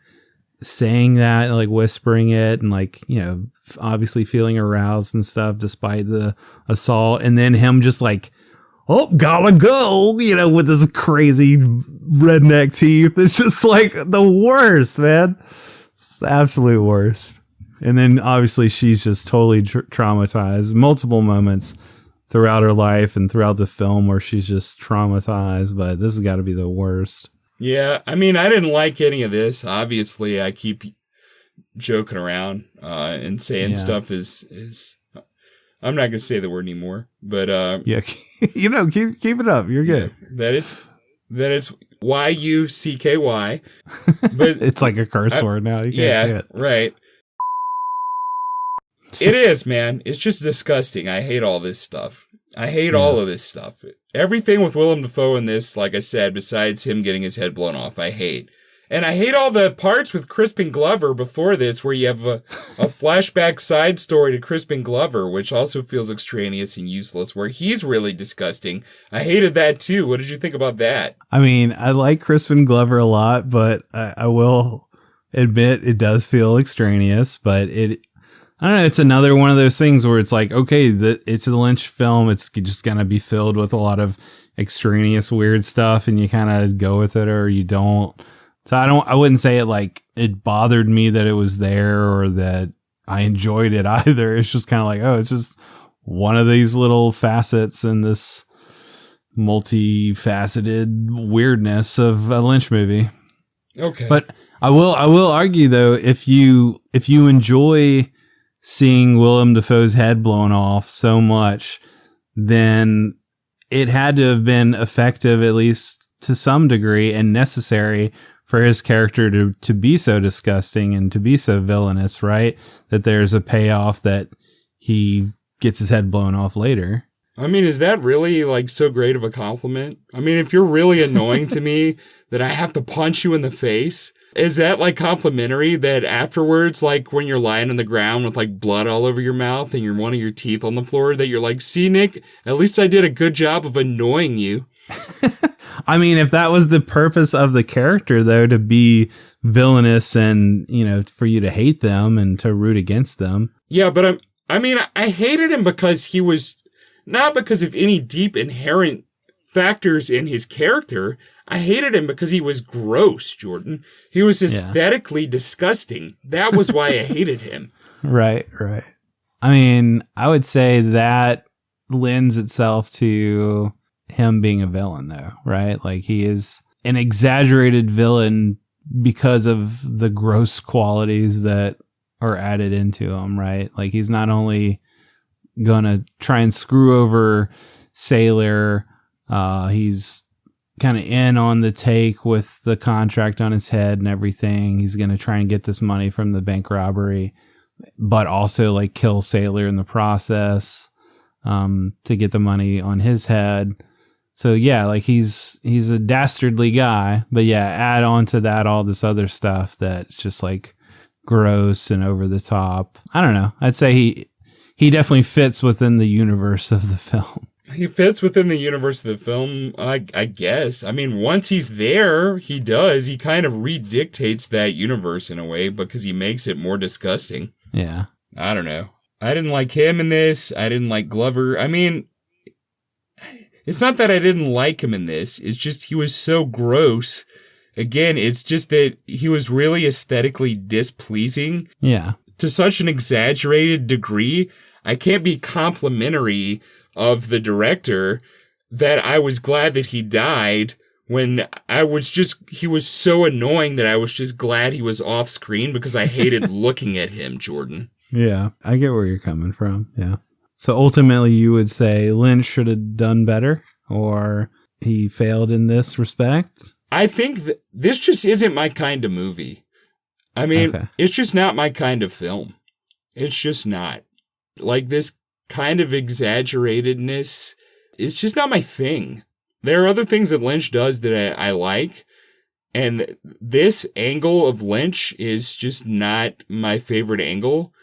saying that, and like whispering it, and like, you know, obviously feeling aroused and stuff despite the assault, and then him just like, oh, gotta go, you know, with his crazy redneck teeth. It's just like the worst, man. It's the absolute worst. And then obviously she's just totally traumatized. Multiple moments throughout her life and throughout the film where she's just traumatized, but this has got to be the worst. Yeah, I mean, I didn't like any of this. Obviously, I keep joking around and saying stuff is I'm not gonna say the word anymore, but yeah, you know, keep it up. You're good. That it's YUCKY, but it's like a curse word now. You can't say it. Right. It is, man. It's just disgusting. I hate all this stuff. I hate all of this stuff. Everything with Willem Dafoe in this, like I said, besides him getting his head blown off, I hate. And I hate all the parts with Crispin Glover before this, where you have a flashback side story to Crispin Glover, which also feels extraneous and useless, where he's really disgusting. I hated that too. What did you think about that? I mean, I like Crispin Glover a lot, but I will admit it does feel extraneous, but I don't know, it's another one of those things where it's like, okay, it's a Lynch film. It's just going to be filled with a lot of extraneous weird stuff, and you kind of go with it or you don't. So I wouldn't say it bothered me that it was there or that I enjoyed it either. It's just kind of like, oh, it's just one of these little facets in this multifaceted weirdness of a Lynch movie. Okay. But I will argue though, if you enjoy seeing Willem Dafoe's head blown off so much, then it had to have been effective, at least to some degree, and necessary for his character to be so disgusting and to be so villainous, right? That there's a payoff that he gets his head blown off later. I mean, is that really so great of a compliment? I mean, if you're really annoying to me that I have to punch you in the face, is that complimentary that afterwards, when you're lying on the ground with blood all over your mouth and one of your teeth on the floor, that you're like, see, Nick, at least I did a good job of annoying you. I mean, if that was the purpose of the character, though, to be villainous and, for you to hate them and to root against them. Yeah, but I hated him because he was, not because of any deep inherent factors in his character. I hated him because he was gross, Jordan. He was aesthetically disgusting. That was why I hated him. Right. I mean, I would say that lends itself to him being a villain, though, right? He is an exaggerated villain because of the gross qualities that are added into him, right? He's not only gonna try and screw over Sailor, he's kind of in on the take with the contract on his head and everything. He's going to try and get this money from the bank robbery, but also kill Sailor in the process, to get the money on his head. So yeah, he's a dastardly guy, but yeah, add on to that all this other stuff that's just gross and over the top. I don't know. I'd say he definitely fits within the universe of the film. He fits within the universe of the film, I guess. I mean, once he's there, he does. He kind of redictates that universe in a way because he makes it more disgusting. Yeah. I don't know. I didn't like him in this. I didn't like Glover. I mean, It's not that I didn't like him in this. It's just he was so gross. Again, it's just that he was really aesthetically displeasing. Yeah. To such an exaggerated degree, I can't be complimentary of the director that I was glad that he died when he was so annoying that I was just glad he was off screen because I hated looking at him, Jordan. Yeah, I get where you're coming from. Yeah. So ultimately, you would say Lynch should have done better, or he failed in this respect? I think that this just isn't my kind of movie. I mean, It's just not my kind of film. It's just not. Like, this kind of exaggeratedness, it's just not my thing. There are other things that Lynch does that I like, and this angle of Lynch is just not my favorite angle.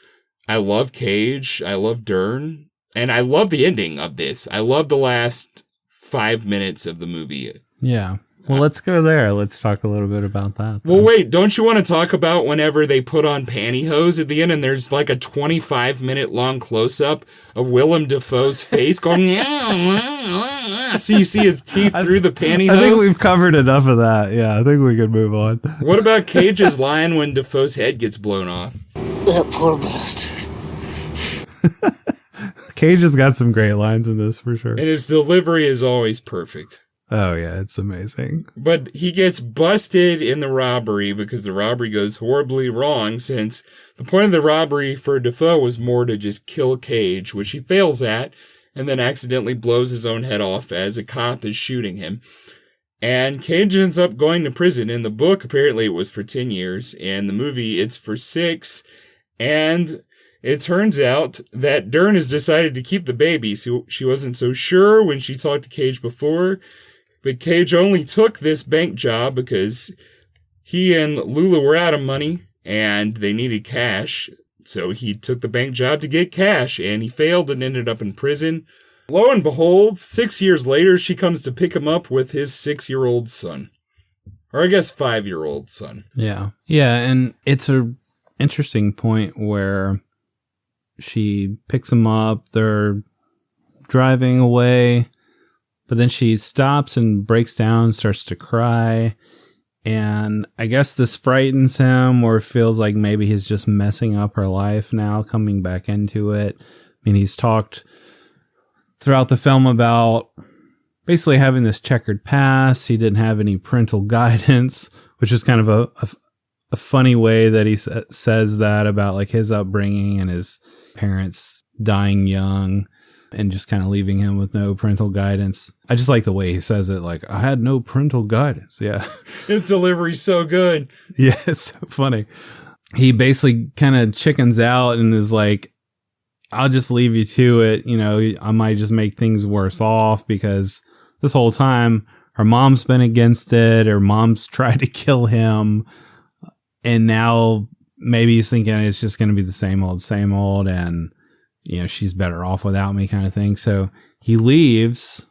I love Cage, I love Dern, and I love the ending of this. I love the last 5 minutes of the movie. Yeah. Well, let's go there. Let's talk a little bit about that. Well, wait, don't you want to talk about whenever they put on pantyhose at the end and there's like a 25-minute long close-up of Willem Dafoe's face going, so you see his teeth through the pantyhose? I think we've covered enough of that. Yeah, I think we can move on. What about Cage's line when Dafoe's head gets blown off? That poor bastard. Cage has got some great lines in this for sure. And his delivery is always perfect. Oh, yeah, it's amazing. But he gets busted in the robbery because the robbery goes horribly wrong, since the point of the robbery for Dafoe was more to just kill Cage, which he fails at, and then accidentally blows his own head off as a cop is shooting him. And Cage ends up going to prison. In the book, apparently it was for 10 years. In the movie, it's for 6. And it turns out that Dern has decided to keep the baby. So she wasn't so sure when she talked to Cage before. But Cage only took this bank job because he and Lula were out of money and they needed cash. So he took the bank job to get cash, and he failed and ended up in prison. Lo and behold, 6 years later, she comes to pick him up with his 6-year-old son. Or I guess 5-year-old son. Yeah. Yeah, and it's a interesting point where she picks him up, they're driving away, but then she stops and breaks down, starts to cry. And I guess this frightens him, or feels like maybe he's just messing up her life now, coming back into it. I mean, he's talked throughout the film about basically having this checkered past. He didn't have any parental guidance, which is kind of a funny way that he says that about like his upbringing and his parents dying young and just kind of leaving him with no parental guidance. I just like the way he says it, like, I had no parental guidance. Yeah. His delivery's so good. Yeah, it's so funny. He basically kind of chickens out and is like, I'll just leave you to it. You know, I might just make things worse off, because this whole time her mom's been against it. Her mom's tried to kill him. And now maybe he's thinking it's just going to be the same old. And, you know, she's better off without me, kind of thing. So he leaves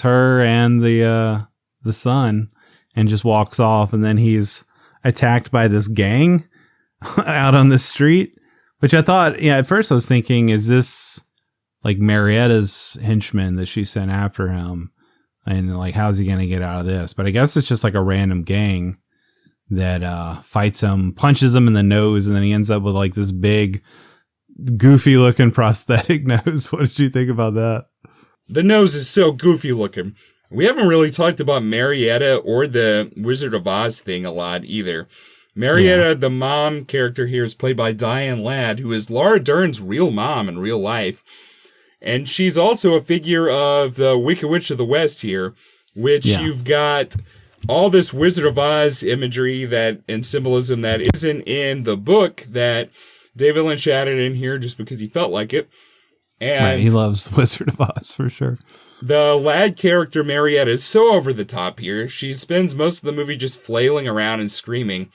her and the son and just walks off. And then he's attacked by this gang out on the street, which I thought, yeah, at first I was thinking, is this like Marietta's henchmen that she sent after him? And like, how's he going to get out of this? But I guess it's just like a random gang that fights him, punches him in the nose, and then he ends up with like this big, goofy looking prosthetic nose. What did you think about that? The nose is so goofy looking. We haven't really talked about Marietta or the Wizard of Oz thing a lot either. Marietta, the mom character here, is played by Diane Ladd, who is Laura Dern's real mom in real life. And she's also a figure of the Wicked Witch of the West here, which you've got all this Wizard of Oz imagery that and symbolism that isn't in the book that David Lynch added in here just because he felt like it. And right, he loves the Wizard of Oz for sure. The Ladd character, Marietta, is so over the top here. She spends most of the movie just flailing around and screaming.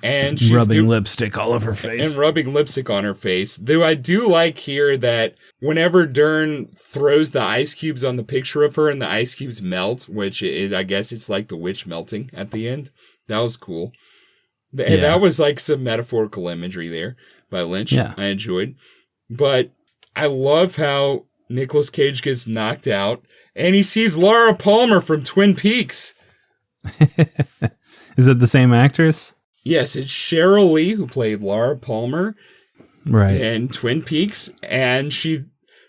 And she's rubbing lipstick all over her face. And rubbing lipstick on her face. Though I do like here that whenever Dern throws the ice cubes on the picture of her and the ice cubes melt, which is, I guess it's like the witch melting at the end. That was cool. And that was like some metaphorical imagery there by Lynch. Yeah. I enjoyed. But I love how Nicolas Cage gets knocked out, and he sees Laura Palmer from Twin Peaks. Is it the same actress? Yes, it's Cheryl Lee who played Laura Palmer in Twin Peaks, and she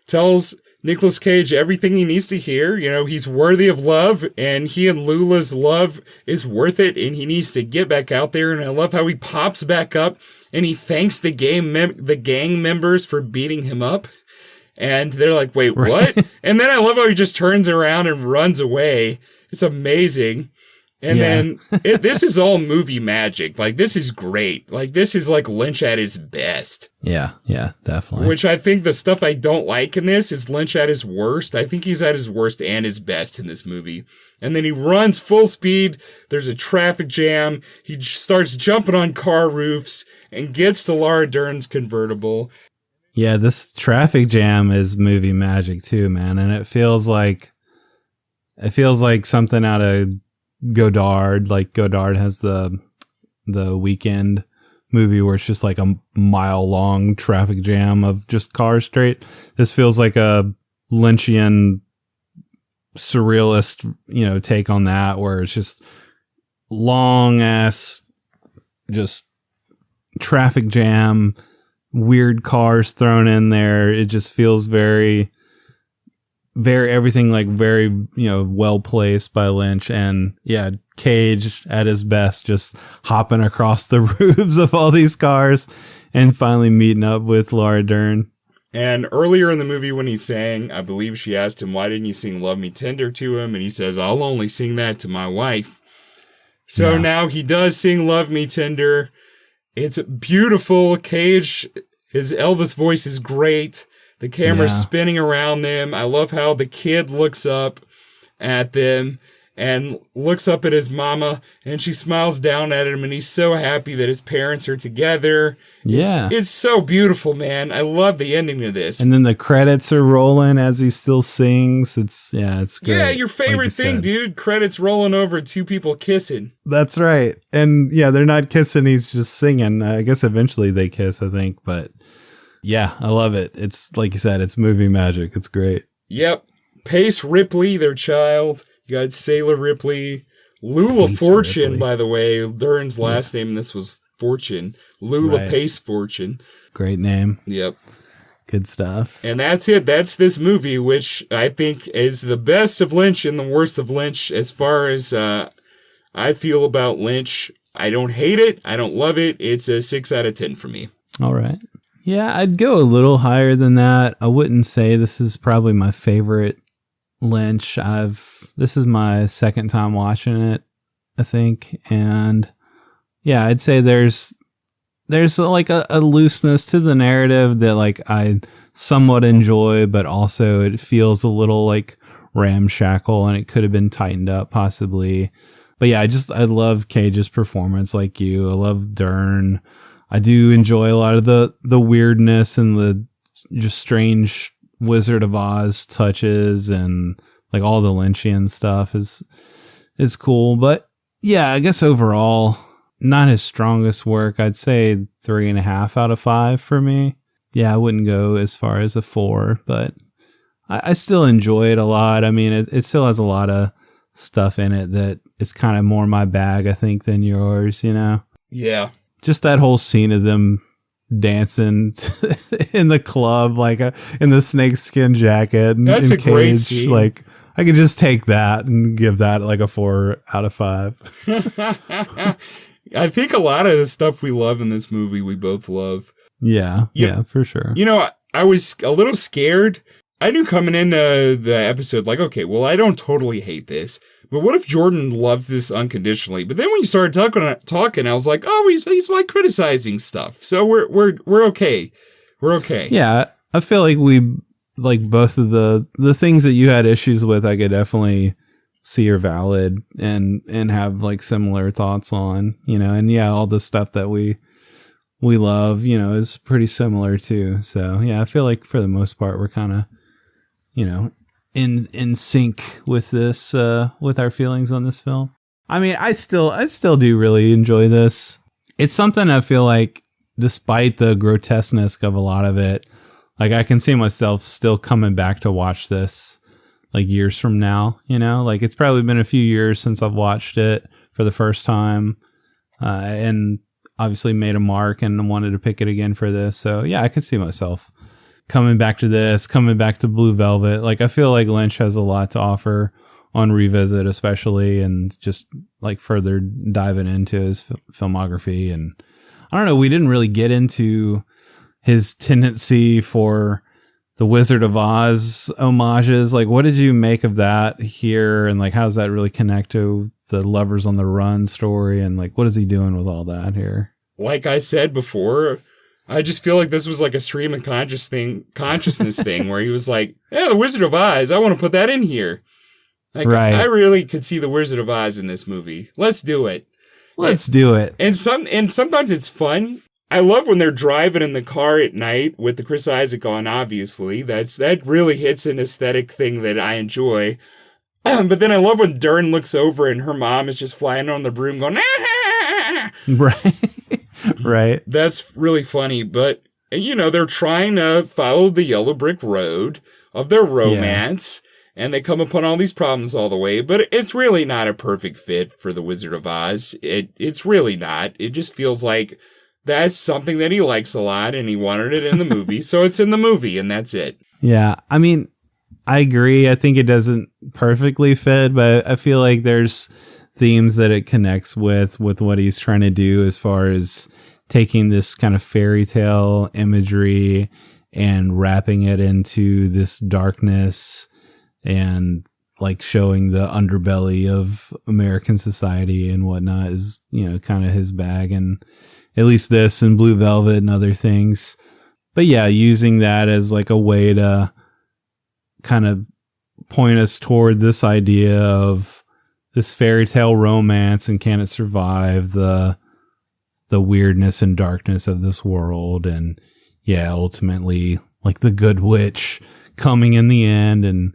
tells Nicolas Cage everything he needs to hear. You know, he's worthy of love, and he and Lula's love is worth it, and he needs to get back out there. And I love how he pops back up, and he thanks the gang members for beating him up. And they're like, wait, what? And then I love how he just turns around and runs away. It's amazing. And then this is all movie magic. Like, this is great. Like, this is like Lynch at his best. Yeah, definitely. Which I think the stuff I don't like in this is Lynch at his worst. I think he's at his worst and his best in this movie. And then he runs full speed. There's a traffic jam. He starts jumping on car roofs and gets to Laura Dern's convertible. Yeah, this traffic jam is movie magic too, man. And it feels like something out of Godard. Like Godard has the Weekend movie where it's just like a mile long traffic jam of just cars straight. This feels like a Lynchian surrealist, take on that, where it's just long ass just traffic jam, weird cars thrown in there. It just feels very everything like very, well placed by Lynch. And yeah, Cage at his best, just hopping across the roofs of all these cars and finally meeting up with Laura Dern. And earlier in the movie when he sang, I believe she asked him, why didn't you sing Love Me Tender to him? And he says, I'll only sing that to my wife. So now he does sing Love Me Tender. It's beautiful. Cage, his Elvis voice is great. The camera's spinning around them. I love how the kid looks up at them and looks up at his mama, and she smiles down at him, and he's so happy that his parents are together. Yeah. It's so beautiful, man. I love the ending of this. And then the credits are rolling as he still sings. It's great. Yeah, your favorite thing, dude. Credits rolling over, two people kissing. That's right. And yeah, they're not kissing, he's just singing. I guess eventually they kiss, I think, but yeah, I love it. It's like you said, it's movie magic. It's great. Yep. Pace Ripley, their child. You got Sailor Ripley. Lula Pace Fortune, Ripley. By the way. Dern's last name in this was Fortune. Lula Pace Fortune. Great name. Yep. Good stuff. And that's it. That's this movie, which I think is the best of Lynch and the worst of Lynch as far as I feel about Lynch. I don't hate it. I don't love it. It's a 6 out of 10 for me. All right. Yeah, I'd go a little higher than that. I wouldn't say this is probably my favorite Lynch. This is my second time watching it, I think. And yeah, I'd say there's like a looseness to the narrative that like I somewhat enjoy, but also it feels a little like ramshackle and it could have been tightened up possibly. But yeah, I love Cage's performance like you. I love Dern. I do enjoy a lot of the weirdness and the just strange Wizard of Oz touches, and like all the Lynchian stuff is cool. But yeah, I guess overall, not his strongest work. I'd say 3.5 out of 5 for me. Yeah, I wouldn't go as far as a 4, but I still enjoy it a lot. I mean, it still has a lot of stuff in it that is kind of more my bag, I think, than yours, Yeah. Just that whole scene of them dancing in the club, like in the snakeskin jacket. And, That's a Cage, great scene. Like, I could just take that and give that like a 4 out of 5. I think a lot of the stuff we love in this movie, we both love. Yeah, for sure. I was a little scared. I knew coming into the episode, like, okay, well, I don't totally hate this, but what if Jordan loves this unconditionally? But then when you started talking, I was like, oh, he's like criticizing stuff, so we're okay. We're okay. Yeah, I feel like we like both of the things that you had issues with. I could definitely see are valid and have like similar thoughts on, and yeah, all the stuff that we love, is pretty similar too. So yeah, I feel like for the most part we're kind of, in sync with this, with our feelings on this film. I mean, I still do really enjoy this. It's something I feel like, despite the grotesqueness of a lot of it, Like, I can see myself still coming back to watch this, like, years from now, you know? Like, it's probably been a few years since I've watched it for the first time, and obviously made a mark and wanted to pick it again for this. So, yeah, I could see myself coming back to this, coming back to Blue Velvet. Like, I feel like Lynch has a lot to offer on Revisit, especially, and just, like, further diving into his filmography. And I don't know, we didn't really get into his tendency for the Wizard of Oz homages. Like, what did you make of that here? And, like, how does that really connect to the Lovers on the Run story? And, like, what is he doing with all that here? Like I said before, I just feel like this was like a stream of consciousness thing where he was like, yeah, the Wizard of Oz, I want to put that in here. Like, right. I really could see the Wizard of Oz in this movie. Let's do it. Let's do it. And sometimes it's fun. I love when they're driving in the car at night with the Chris Isaac on, obviously. That really hits an aesthetic thing that I enjoy. But then I love when Dern looks over and her mom is just flying on the broom going, ah! Right. Right. That's really funny. But, you know, they're trying to follow the yellow brick road of their romance. Yeah. And they come upon all these problems all the way. But it's really not a perfect fit for the Wizard of Oz. It's really not. It just feels like that's something that he likes a lot and he wanted it in the movie. So it's in the movie and that's it. Yeah. I mean, I agree. I think it doesn't perfectly fit, but I feel like there's themes that it connects with what he's trying to do as far as taking this kind of fairy tale imagery and wrapping it into this darkness and like showing the underbelly of American society and whatnot is, you know, kind of his bag. And at least this and Blue Velvet and other things. But yeah, using that as like a way to kind of point us toward this idea of this fairy tale romance and can it survive the weirdness and darkness of this world. And yeah, ultimately like the good witch coming in the end and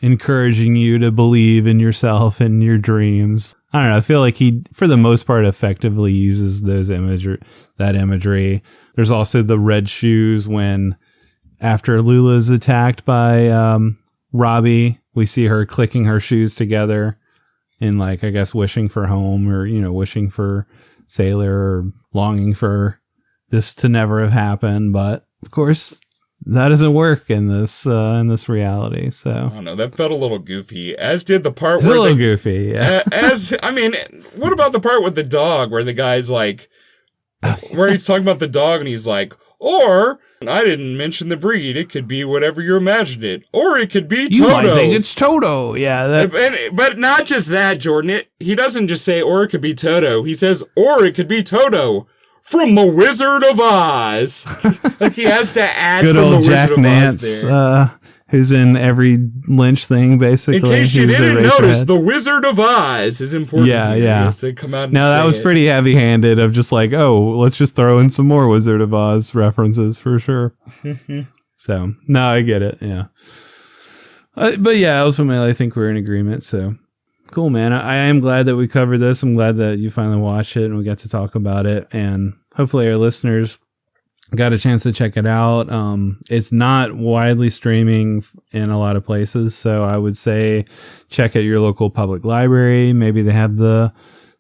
encouraging you to believe in yourself and your dreams. I don't know. I feel like he, for the most part, effectively uses that imagery. There's also the red shoes when, after Lula's attacked by Robbie, we see her clicking her shoes together and, like, I guess wishing for home or, you know, wishing for Sailor or longing for this to never have happened. But of course, that doesn't work in this reality. So I don't know. That felt a little goofy, as did the part where a little goofy. Yeah. I mean, what about the part with the dog where the guy's like, where he's talking about the dog and he's like, or I didn't mention the breed. It could be whatever you imagined it, or it could be Toto. You might think it's Toto. Yeah. But not just that, Jordan. He doesn't just say, or it could be Toto. He says, or it could be Toto. From the Wizard of Oz. Like he has to add good from old the Jack Wizard Nance, of Oz there. Who's in every Lynch thing, basically. In case you didn't notice, the Wizard of Oz is important. Yeah, yeah. They come out and now, that was pretty heavy-handed of just like, oh, let's just throw in some more Wizard of Oz references for sure. So, no, I get it, yeah. But yeah, ultimately, I think we're in agreement, so... Cool, man. I am glad that we covered this. I'm glad that you finally watched it and we got to talk about it. And hopefully our listeners got a chance to check it out. It's not widely streaming in a lot of places. So I would say check out your local public library. Maybe they have the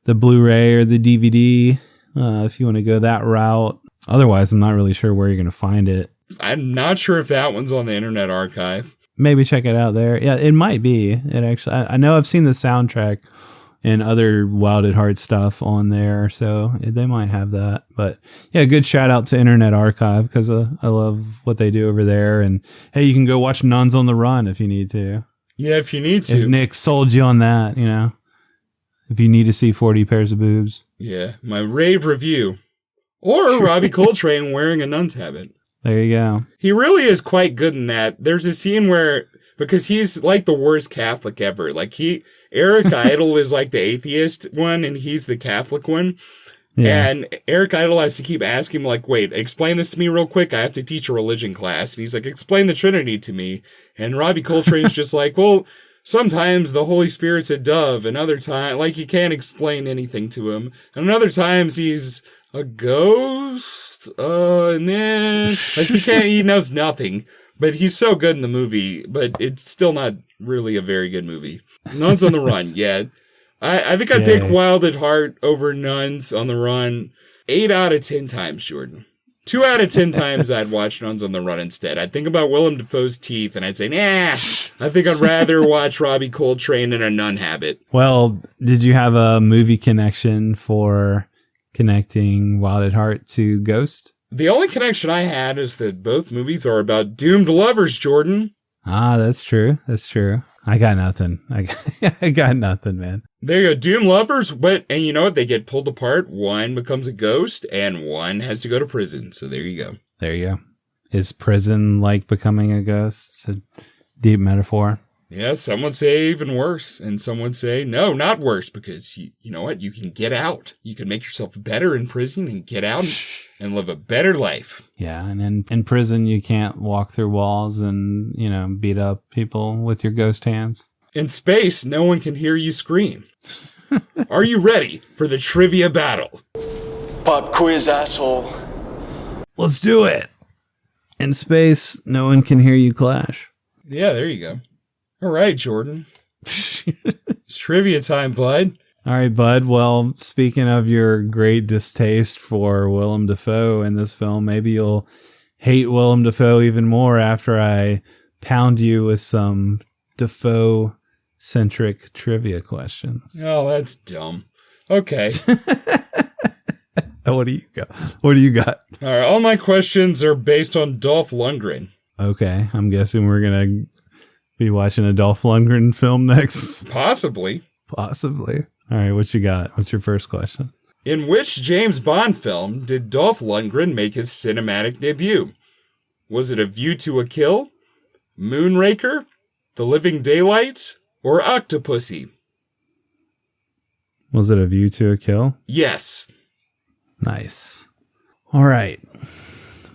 Blu-ray or the DVD if you want to go that route. Otherwise, I'm not really sure where you're going to find it. I'm not sure if that one's on the Internet Archive. Maybe check it out there. Yeah, it might be. It actually, I know I've seen the soundtrack and other Wild at Heart stuff on there, so they might have that. But yeah, good shout out to Internet Archive because I love what they do over there. And hey, you can go watch Nuns on the Run if you need to. Yeah, if you need to. If Nick sold you on that, you know, if you need to see 40 pairs of boobs. Yeah, my rave review. Or Robbie Coltrane wearing a nun's habit. There you go. He really is quite good in that. There's a scene where, because he's like the worst Catholic ever. Like Eric Idle is like the atheist one and he's the Catholic one. Yeah. And Eric Idle has to keep asking him like, wait, explain this to me real quick. I have to teach a religion class. And he's like, explain the Trinity to me. And Robbie Coltrane's just like, well, sometimes the Holy Spirit's a dove and other times, like you can't explain anything to him. And other times he's A ghost? Nah. Like, he knows nothing. But he's so good in the movie, but it's still not really a very good movie. Nuns on the Run, yeah. I think I'd pick Wild at Heart over Nuns on the Run 8 out of 10 times, Jordan. 2 out of 10 times I'd watch Nuns on the Run instead. I'd think about Willem Dafoe's teeth, and I'd say, nah, I think I'd rather watch Robbie Coltrane in A Nun Habit. Well, did you have a movie connection for connecting Wild at Heart to Ghost? The only connection I had is that both movies are about doomed lovers, Jordan. Ah, that's true. That's true. I got nothing. I got nothing, man. There you go, doomed lovers, and you know what? They get pulled apart. One becomes a ghost, and one has to go to prison. So there you go. There you go. Is prison like becoming a ghost? It's a deep metaphor. Yeah, some would say even worse, and some would say, no, not worse, because you know what? You can get out. You can make yourself better in prison and get out and live a better life. Yeah, and in prison, you can't walk through walls and, beat up people with your ghost hands. In space, no one can hear you scream. Are you ready for the trivia battle? Pop quiz, asshole. Let's do it. In space, no one can hear you clash. Yeah, there you go. All right, Jordan. It's trivia time, bud. All right, bud. Well, speaking of your great distaste for Willem Dafoe in this film, maybe you'll hate Willem Dafoe even more after I pound you with some Dafoe-centric trivia questions. Oh, that's dumb. Okay. What do you got? What do you got? All right, all my questions are based on Dolph Lundgren. Okay, I'm guessing we're going to be watching a Dolph Lundgren film next. Possibly. All right, what you got? What's your first question? In which James Bond film did Dolph Lundgren make his cinematic debut? Was it A View to a Kill, Moonraker, The Living Daylights, or Octopussy? Was it A View to a Kill? Yes. Nice. All right.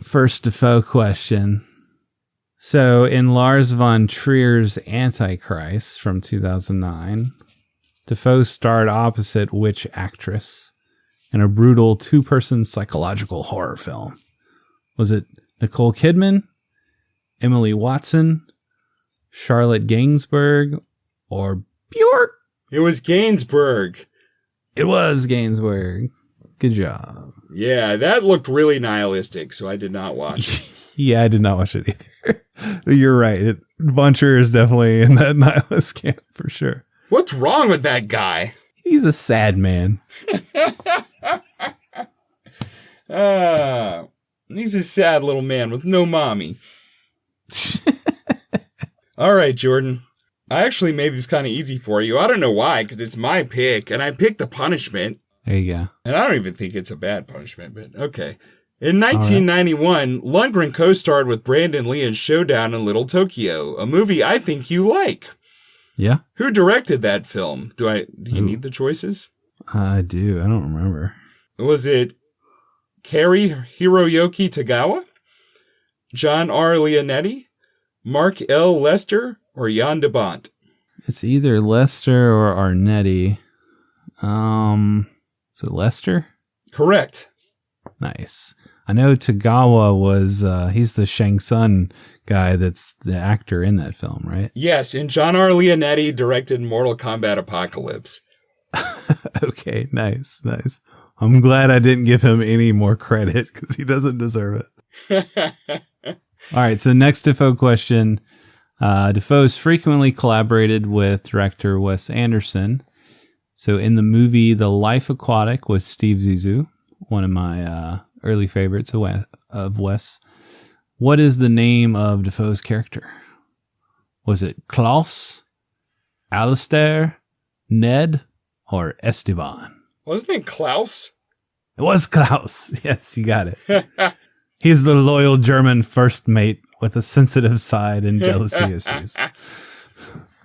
First Dafoe question. So, in Lars von Trier's Antichrist from 2009, Dafoe starred opposite which actress in a brutal two-person psychological horror film? Was it Nicole Kidman, Emily Watson, Charlotte Gainsbourg, or Bjork? It was Gainsbourg. It was Gainsbourg. Good job. Yeah, that looked really nihilistic, so I did not watch it. Yeah, I did not watch it either. You're right. Von Trier is definitely in that nihilist camp for sure. What's wrong with that guy? He's a sad man. He's a sad little man with no mommy. All right, Jordan. I actually made this kind of easy for you. I don't know why, because it's my pick, and I picked the punishment. There you go. And I don't even think it's a bad punishment, but okay. In 1991, Lundgren co-starred with Brandon Lee in Showdown in Little Tokyo, a movie I think you like. Yeah. Who directed that film? Do you need the choices? I do. I don't remember. Was it Cary Hiroyuki Tagawa, John R. Leonetti, Mark L. Lester, or Jan de Bont? It's either Lester or Arnetti. Is it Lester? Correct. Nice. I know Tagawa was, he's the Shang Tsung guy that's the actor in that film, right? Yes, and John R. Leonetti directed Mortal Kombat Apocalypse. Okay, nice. I'm glad I didn't give him any more credit because he doesn't deserve it. All right, so next Dafoe question. Dafoe's frequently collaborated with director Wes Anderson. So in the movie The Life Aquatic with Steve Zissou, one of my early favorites of Wes, what is the name of Dafoe's character? Was it Klaus, Alistair, Ned, or Esteban? Wasn't it Klaus? It was Klaus. Yes, you got it. He's the loyal German first mate with a sensitive side and jealousy issues.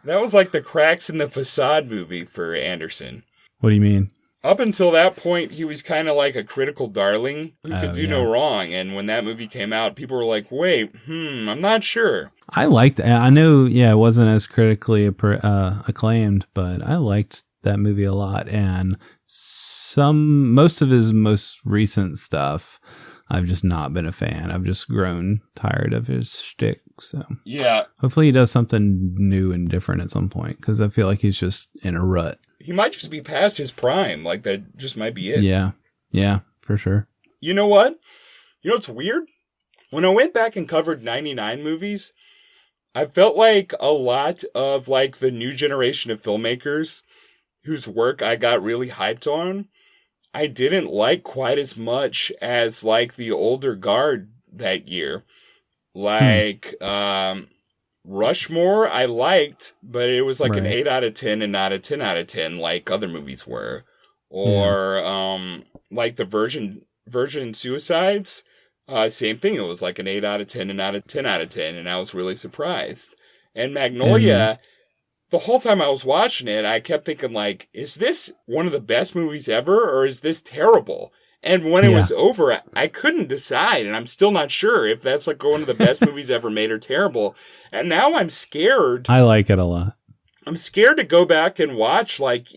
That was like the Cracks in the Facade movie for Anderson. What do you mean? Up until that point, he was kind of like a critical darling who could do no wrong. And when that movie came out, people were like, wait, I'm not sure. I liked it. I know, it wasn't as critically acclaimed, but I liked that movie a lot, and most of his most recent stuff, I've just not been a fan. I've just grown tired of his shtick. So yeah, hopefully he does something new and different at some point, because I feel like he's just in a rut. He might just be past his prime. Like, that just might be it. Yeah, for sure. You know what? You know what's weird? When I went back and covered 99 movies, I felt like a lot of like the new generation of filmmakers whose work I got really hyped on, I didn't like quite as much as like the older guard that year. Like Rushmore, I liked, but it was like an 8 out of 10 and not a 10 out of 10 like other movies were. Or like the Virgin Suicides, same thing. It was like an 8 out of 10 and not a 10 out of 10, and I was really surprised. And Magnolia, the whole time I was watching it, I kept thinking, like, is this one of the best movies ever, or is this terrible? And when it was over, I couldn't decide, and I'm still not sure if that's like one of the best movies ever made or terrible. And now I'm scared. I like it a lot. I'm scared to go back and watch, like,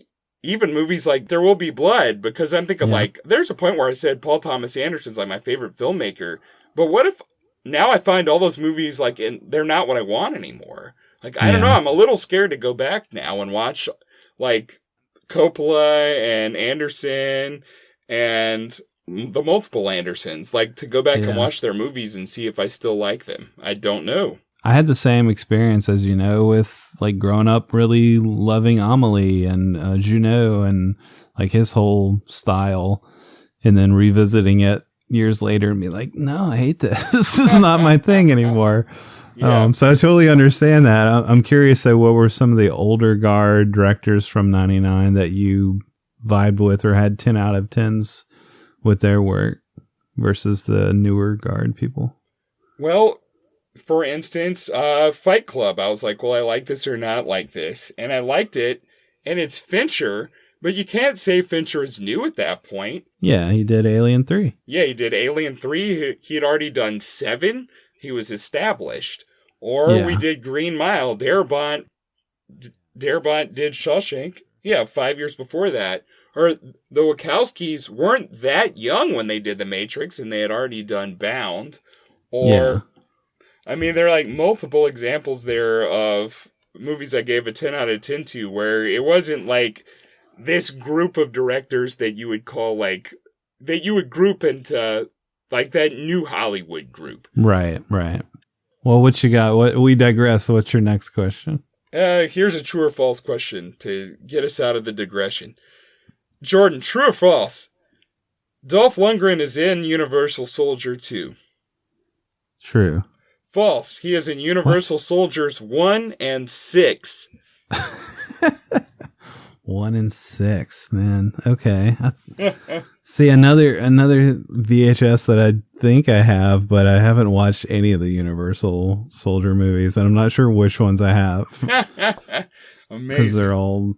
even movies like There Will Be Blood, because I'm thinking, like, there's a point where I said Paul Thomas Anderson's like my favorite filmmaker, but what if now I find all those movies, like, they're not what I want anymore? Like, I don't know, I'm a little scared to go back now and watch, like, Coppola and Anderson and the multiple Andersons, like, to go back and watch their movies and see if I still like them. I don't know. I had the same experience, as you know, with like growing up really loving Amelie and Junot and like his whole style, and then revisiting it years later and be like, no, I hate this. This is not my thing anymore. So I totally understand that. I'm curious though, what were some of the older guard directors from 99 that you vibed with or had 10 out of 10s with their work versus the newer guard people? Well, for instance, Fight Club, I was like, well, I like this or not like this. And I liked it, and it's Fincher, but you can't say Fincher is new at that point. Yeah, he did Alien 3. Yeah, he did Alien 3. He had already done 7. He was established. Or we did Green Mile. Darabont did Shawshank. Yeah, 5 years before that. Or the Wachowskis weren't that young when they did The Matrix, and they had already done Bound. Or... I mean, there are like multiple examples there of movies I gave a 10 out of 10 to where it wasn't like this group of directors that you would call like, that you would group into like that new Hollywood group. Right. Well, what you got? We digress. What's your next question? Here's a true or false question to get us out of the digression. Jordan, true or false? Dolph Lundgren is in Universal Soldier 2. True. False. He is in Universal Soldiers 1 and 6. 1 and 6, man. Okay. See, another VHS that I think I have, but I haven't watched any of the Universal Soldier movies, and I'm not sure which ones I have. Amazing. Because they're all,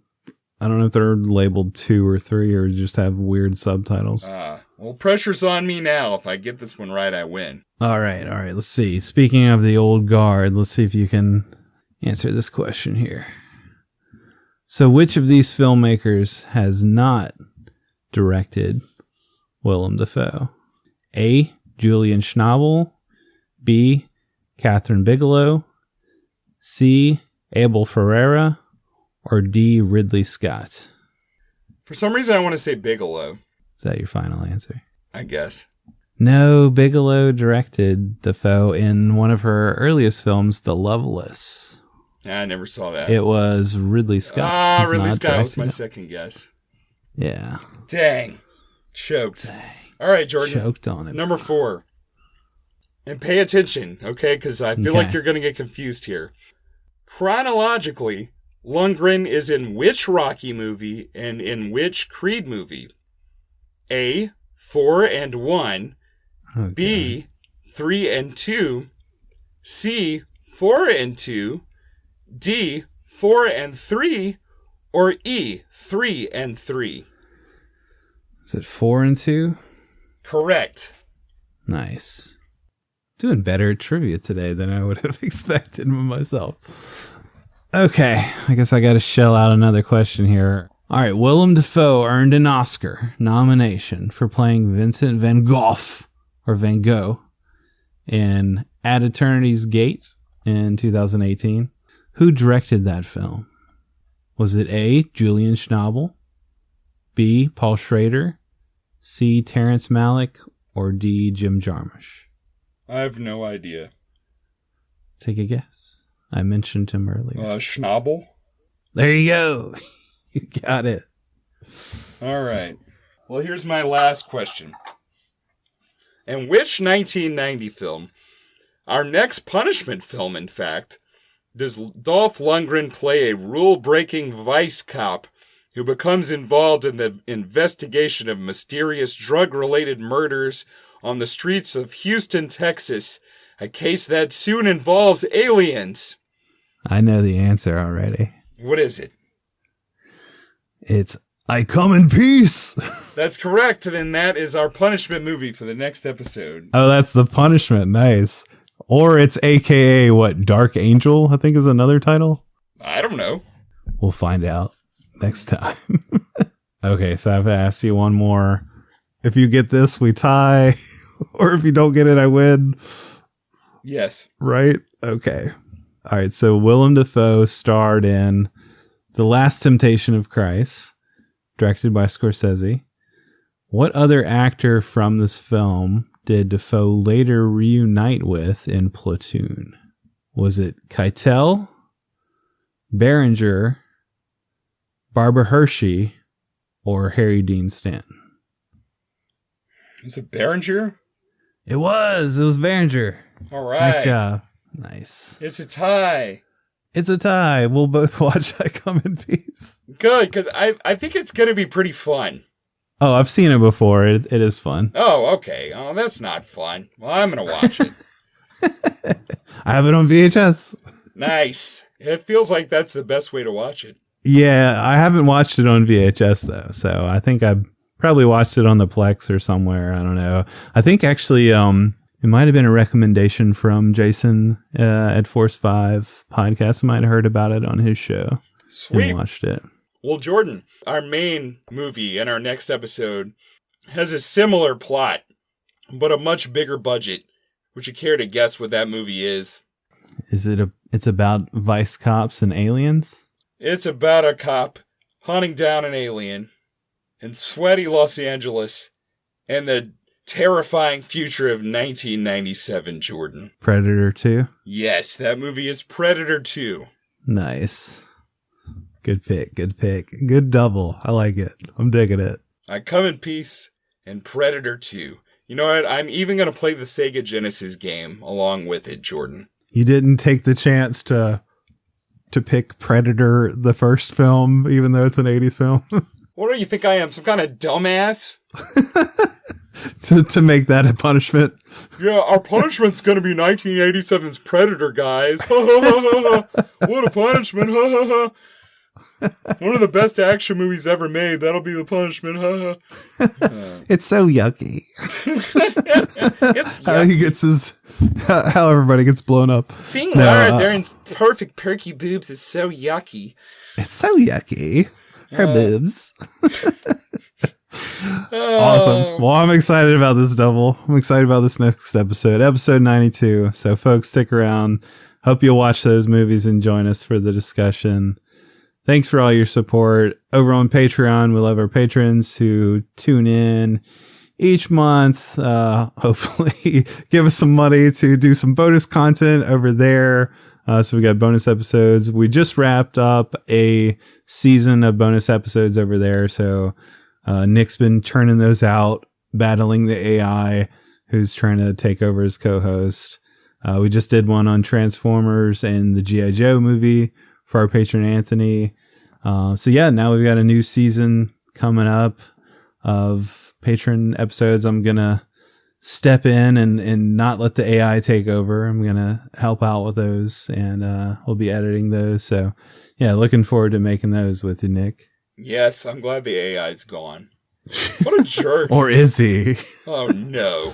I don't know if they're labeled 2 or 3 or just have weird subtitles. Well, pressure's on me now. If I get this one right, I win. All right. Let's see. Speaking of the old guard, let's see if you can answer this question here. So which of these filmmakers has not directed Willem Dafoe? A. Julian Schnabel. B. Catherine Bigelow. C. Abel Ferreira. Or D. Ridley Scott? For some reason, I want to say Bigelow. Is that your final answer? I guess. No, Bigelow directed Dafoe in one of her earliest films, The Loveless. I never saw that. It was Ridley Scott. Ridley Scott was my second guess. Yeah. Dang. Choked. All right, Jordan. Choked on it. Number 4. And pay attention, okay? Because I feel like you're going to get confused here. Chronologically, Lundgren is in which Rocky movie and in which Creed movie? A. 4 and 1. Okay. B. 3 and 2. C. 4 and 2. D. 4 and 3. Or E. 3 and 3. Is it 4 and 2? Correct. Nice. Doing better at trivia today than I would have expected myself. Okay, I guess I got to shell out another question here. All right, Willem Dafoe earned an Oscar nomination for playing Vincent Van Gogh, or Van Gogh, in At Eternity's Gates in 2018. Who directed that film? Was it A, Julian Schnabel, B, Paul Schrader, C, Terrence Malick, or D, Jim Jarmusch? I have no idea. Take a guess. I mentioned him earlier. Schnabel? There you go. You got it. All right. Well, here's my last question. In which 1990 film, our next punishment film, in fact, does Dolph Lundgren play a rule-breaking vice cop who becomes involved in the investigation of mysterious drug-related murders on the streets of Houston, Texas, a case that soon involves aliens? I know the answer already. What is it? It's I Come in Peace. That's correct. And that is our punishment movie for the next episode. Oh, that's the punishment. Nice. Or it's AKA what? Dark Angel, I think is another title. I don't know. We'll find out next time. Okay, so I have to ask you one more. If you get this, we tie. Or if you don't get it, I win. Yes. Right? Okay. All right, so Willem Dafoe starred in The Last Temptation of Christ, directed by Scorsese. What other actor from this film did Dafoe later reunite with in Platoon? Was it Keitel, Berenger, Barbara Hershey, or Harry Dean Stanton? Is it Berenger? It was Berenger. All right. Nice job. Nice. It's a tie. It's a tie. We'll both watch I Come in Peace. Good, because I think it's going to be pretty fun. Oh, I've seen it before. It is fun. Oh, okay. Oh, that's not fun. Well, I'm going to watch it. I have it on VHS. Nice. It feels like that's the best way to watch it. Yeah, I haven't watched it on VHS, though. So I think I probably watched it on the Plex or somewhere. I don't know. I think actually it might have been a recommendation from Jason at Force 5 podcast. I might have heard about it on his show. Sweet. And watched it. Well, Jordan, our main movie in our next episode has a similar plot, but a much bigger budget. Would you care to guess what that movie is? It's about vice cops and aliens? It's about a cop hunting down an alien in sweaty Los Angeles and the terrifying future of 1997, Jordan. Predator 2? Yes, that movie is Predator 2. Nice. Good pick. Good double. I like it. I'm digging it. I Come in Peace and Predator 2. You know what? I'm even going to play the Sega Genesis game along with it, Jordan. You didn't take the chance to pick Predator, the first film, even though it's an 80s film? What do you think I am, some kind of dumbass? to make that a punishment? Yeah, our punishment's going to be 1987's Predator, guys. What a punishment. One of the best action movies ever made. That'll be the punishment. It's so yucky. It's yucky. How he gets how everybody gets blown up. Seeing Lara Dern's perfect perky boobs is so yucky. It's so yucky. Her boobs. Awesome. Well, I'm excited about this double. I'm excited about this next episode, episode 92. So, folks, stick around. Hope you'll watch those movies and join us for the discussion. Thanks for all your support over on Patreon. We love our patrons who tune in each month. Hopefully give us some money to do some bonus content over there. So we got bonus episodes. We just wrapped up a season of bonus episodes over there. So Nick's been churning those out, battling the AI who's trying to take over as co-host. We just did one on Transformers and the G.I. Joe movie for our patron Anthony. So yeah, now we've got a new season coming up of patron episodes. I'm going to step in and not let the AI take over. I'm going to help out with those, and we'll be editing those. So yeah, looking forward to making those with you, Nick. Yes, I'm glad the AI's gone. What a jerk. Or is he? Oh no.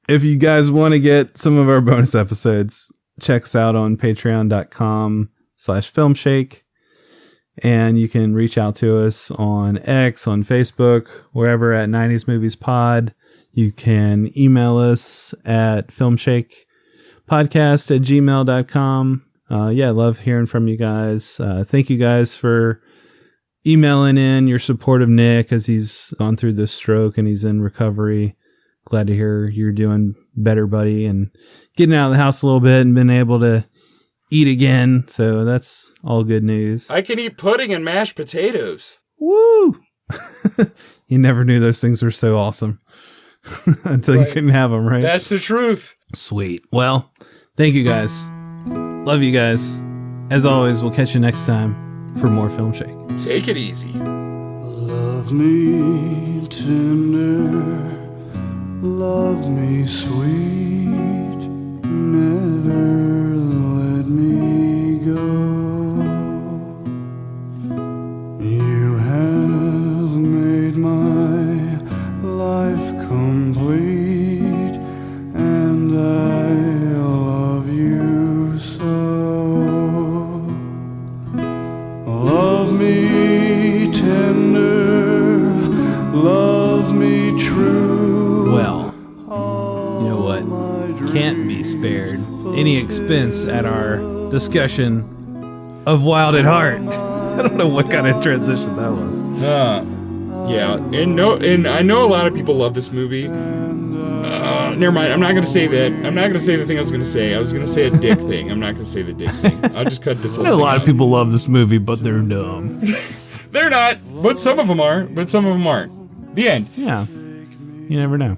If you guys want to get some of our bonus episodes, check us out on patreon.com/filmshake. And you can reach out to us on X, on Facebook, wherever at 90s Movies Pod. You can email us at filmshakepodcast@gmail.com. Yeah, love hearing from you guys. Thank you guys for emailing in your support of Nick as he's gone through this stroke and he's in recovery. Glad to hear you're doing better, buddy, and getting out of the house a little bit and been able to eat again. So that's all good news. I can eat pudding and mashed potatoes. Woo! You never knew those things were so awesome until you couldn't have them, right? That's the truth. Sweet. Well, thank you guys. Love you guys. As always, we'll catch you next time for more Film Shake. Take it easy. Love me tender, love me sweet, never let me go. You have made my life complete, and I love you so. Love me tender, love me true. Well, you know what can't be spared? Any expense at our discussion of Wild at Heart. I don't know what kind of transition that was. Yeah, and I know a lot of people love this movie. Never mind. I'm not gonna say that. I'm not gonna say the thing I was gonna say. I was gonna say a dick thing. I'm not gonna say the dick thing. I'll just cut this. I know a lot of people love this movie, but they're dumb. They're not, but some of them are. But some of them aren't. The end. Yeah, you never know.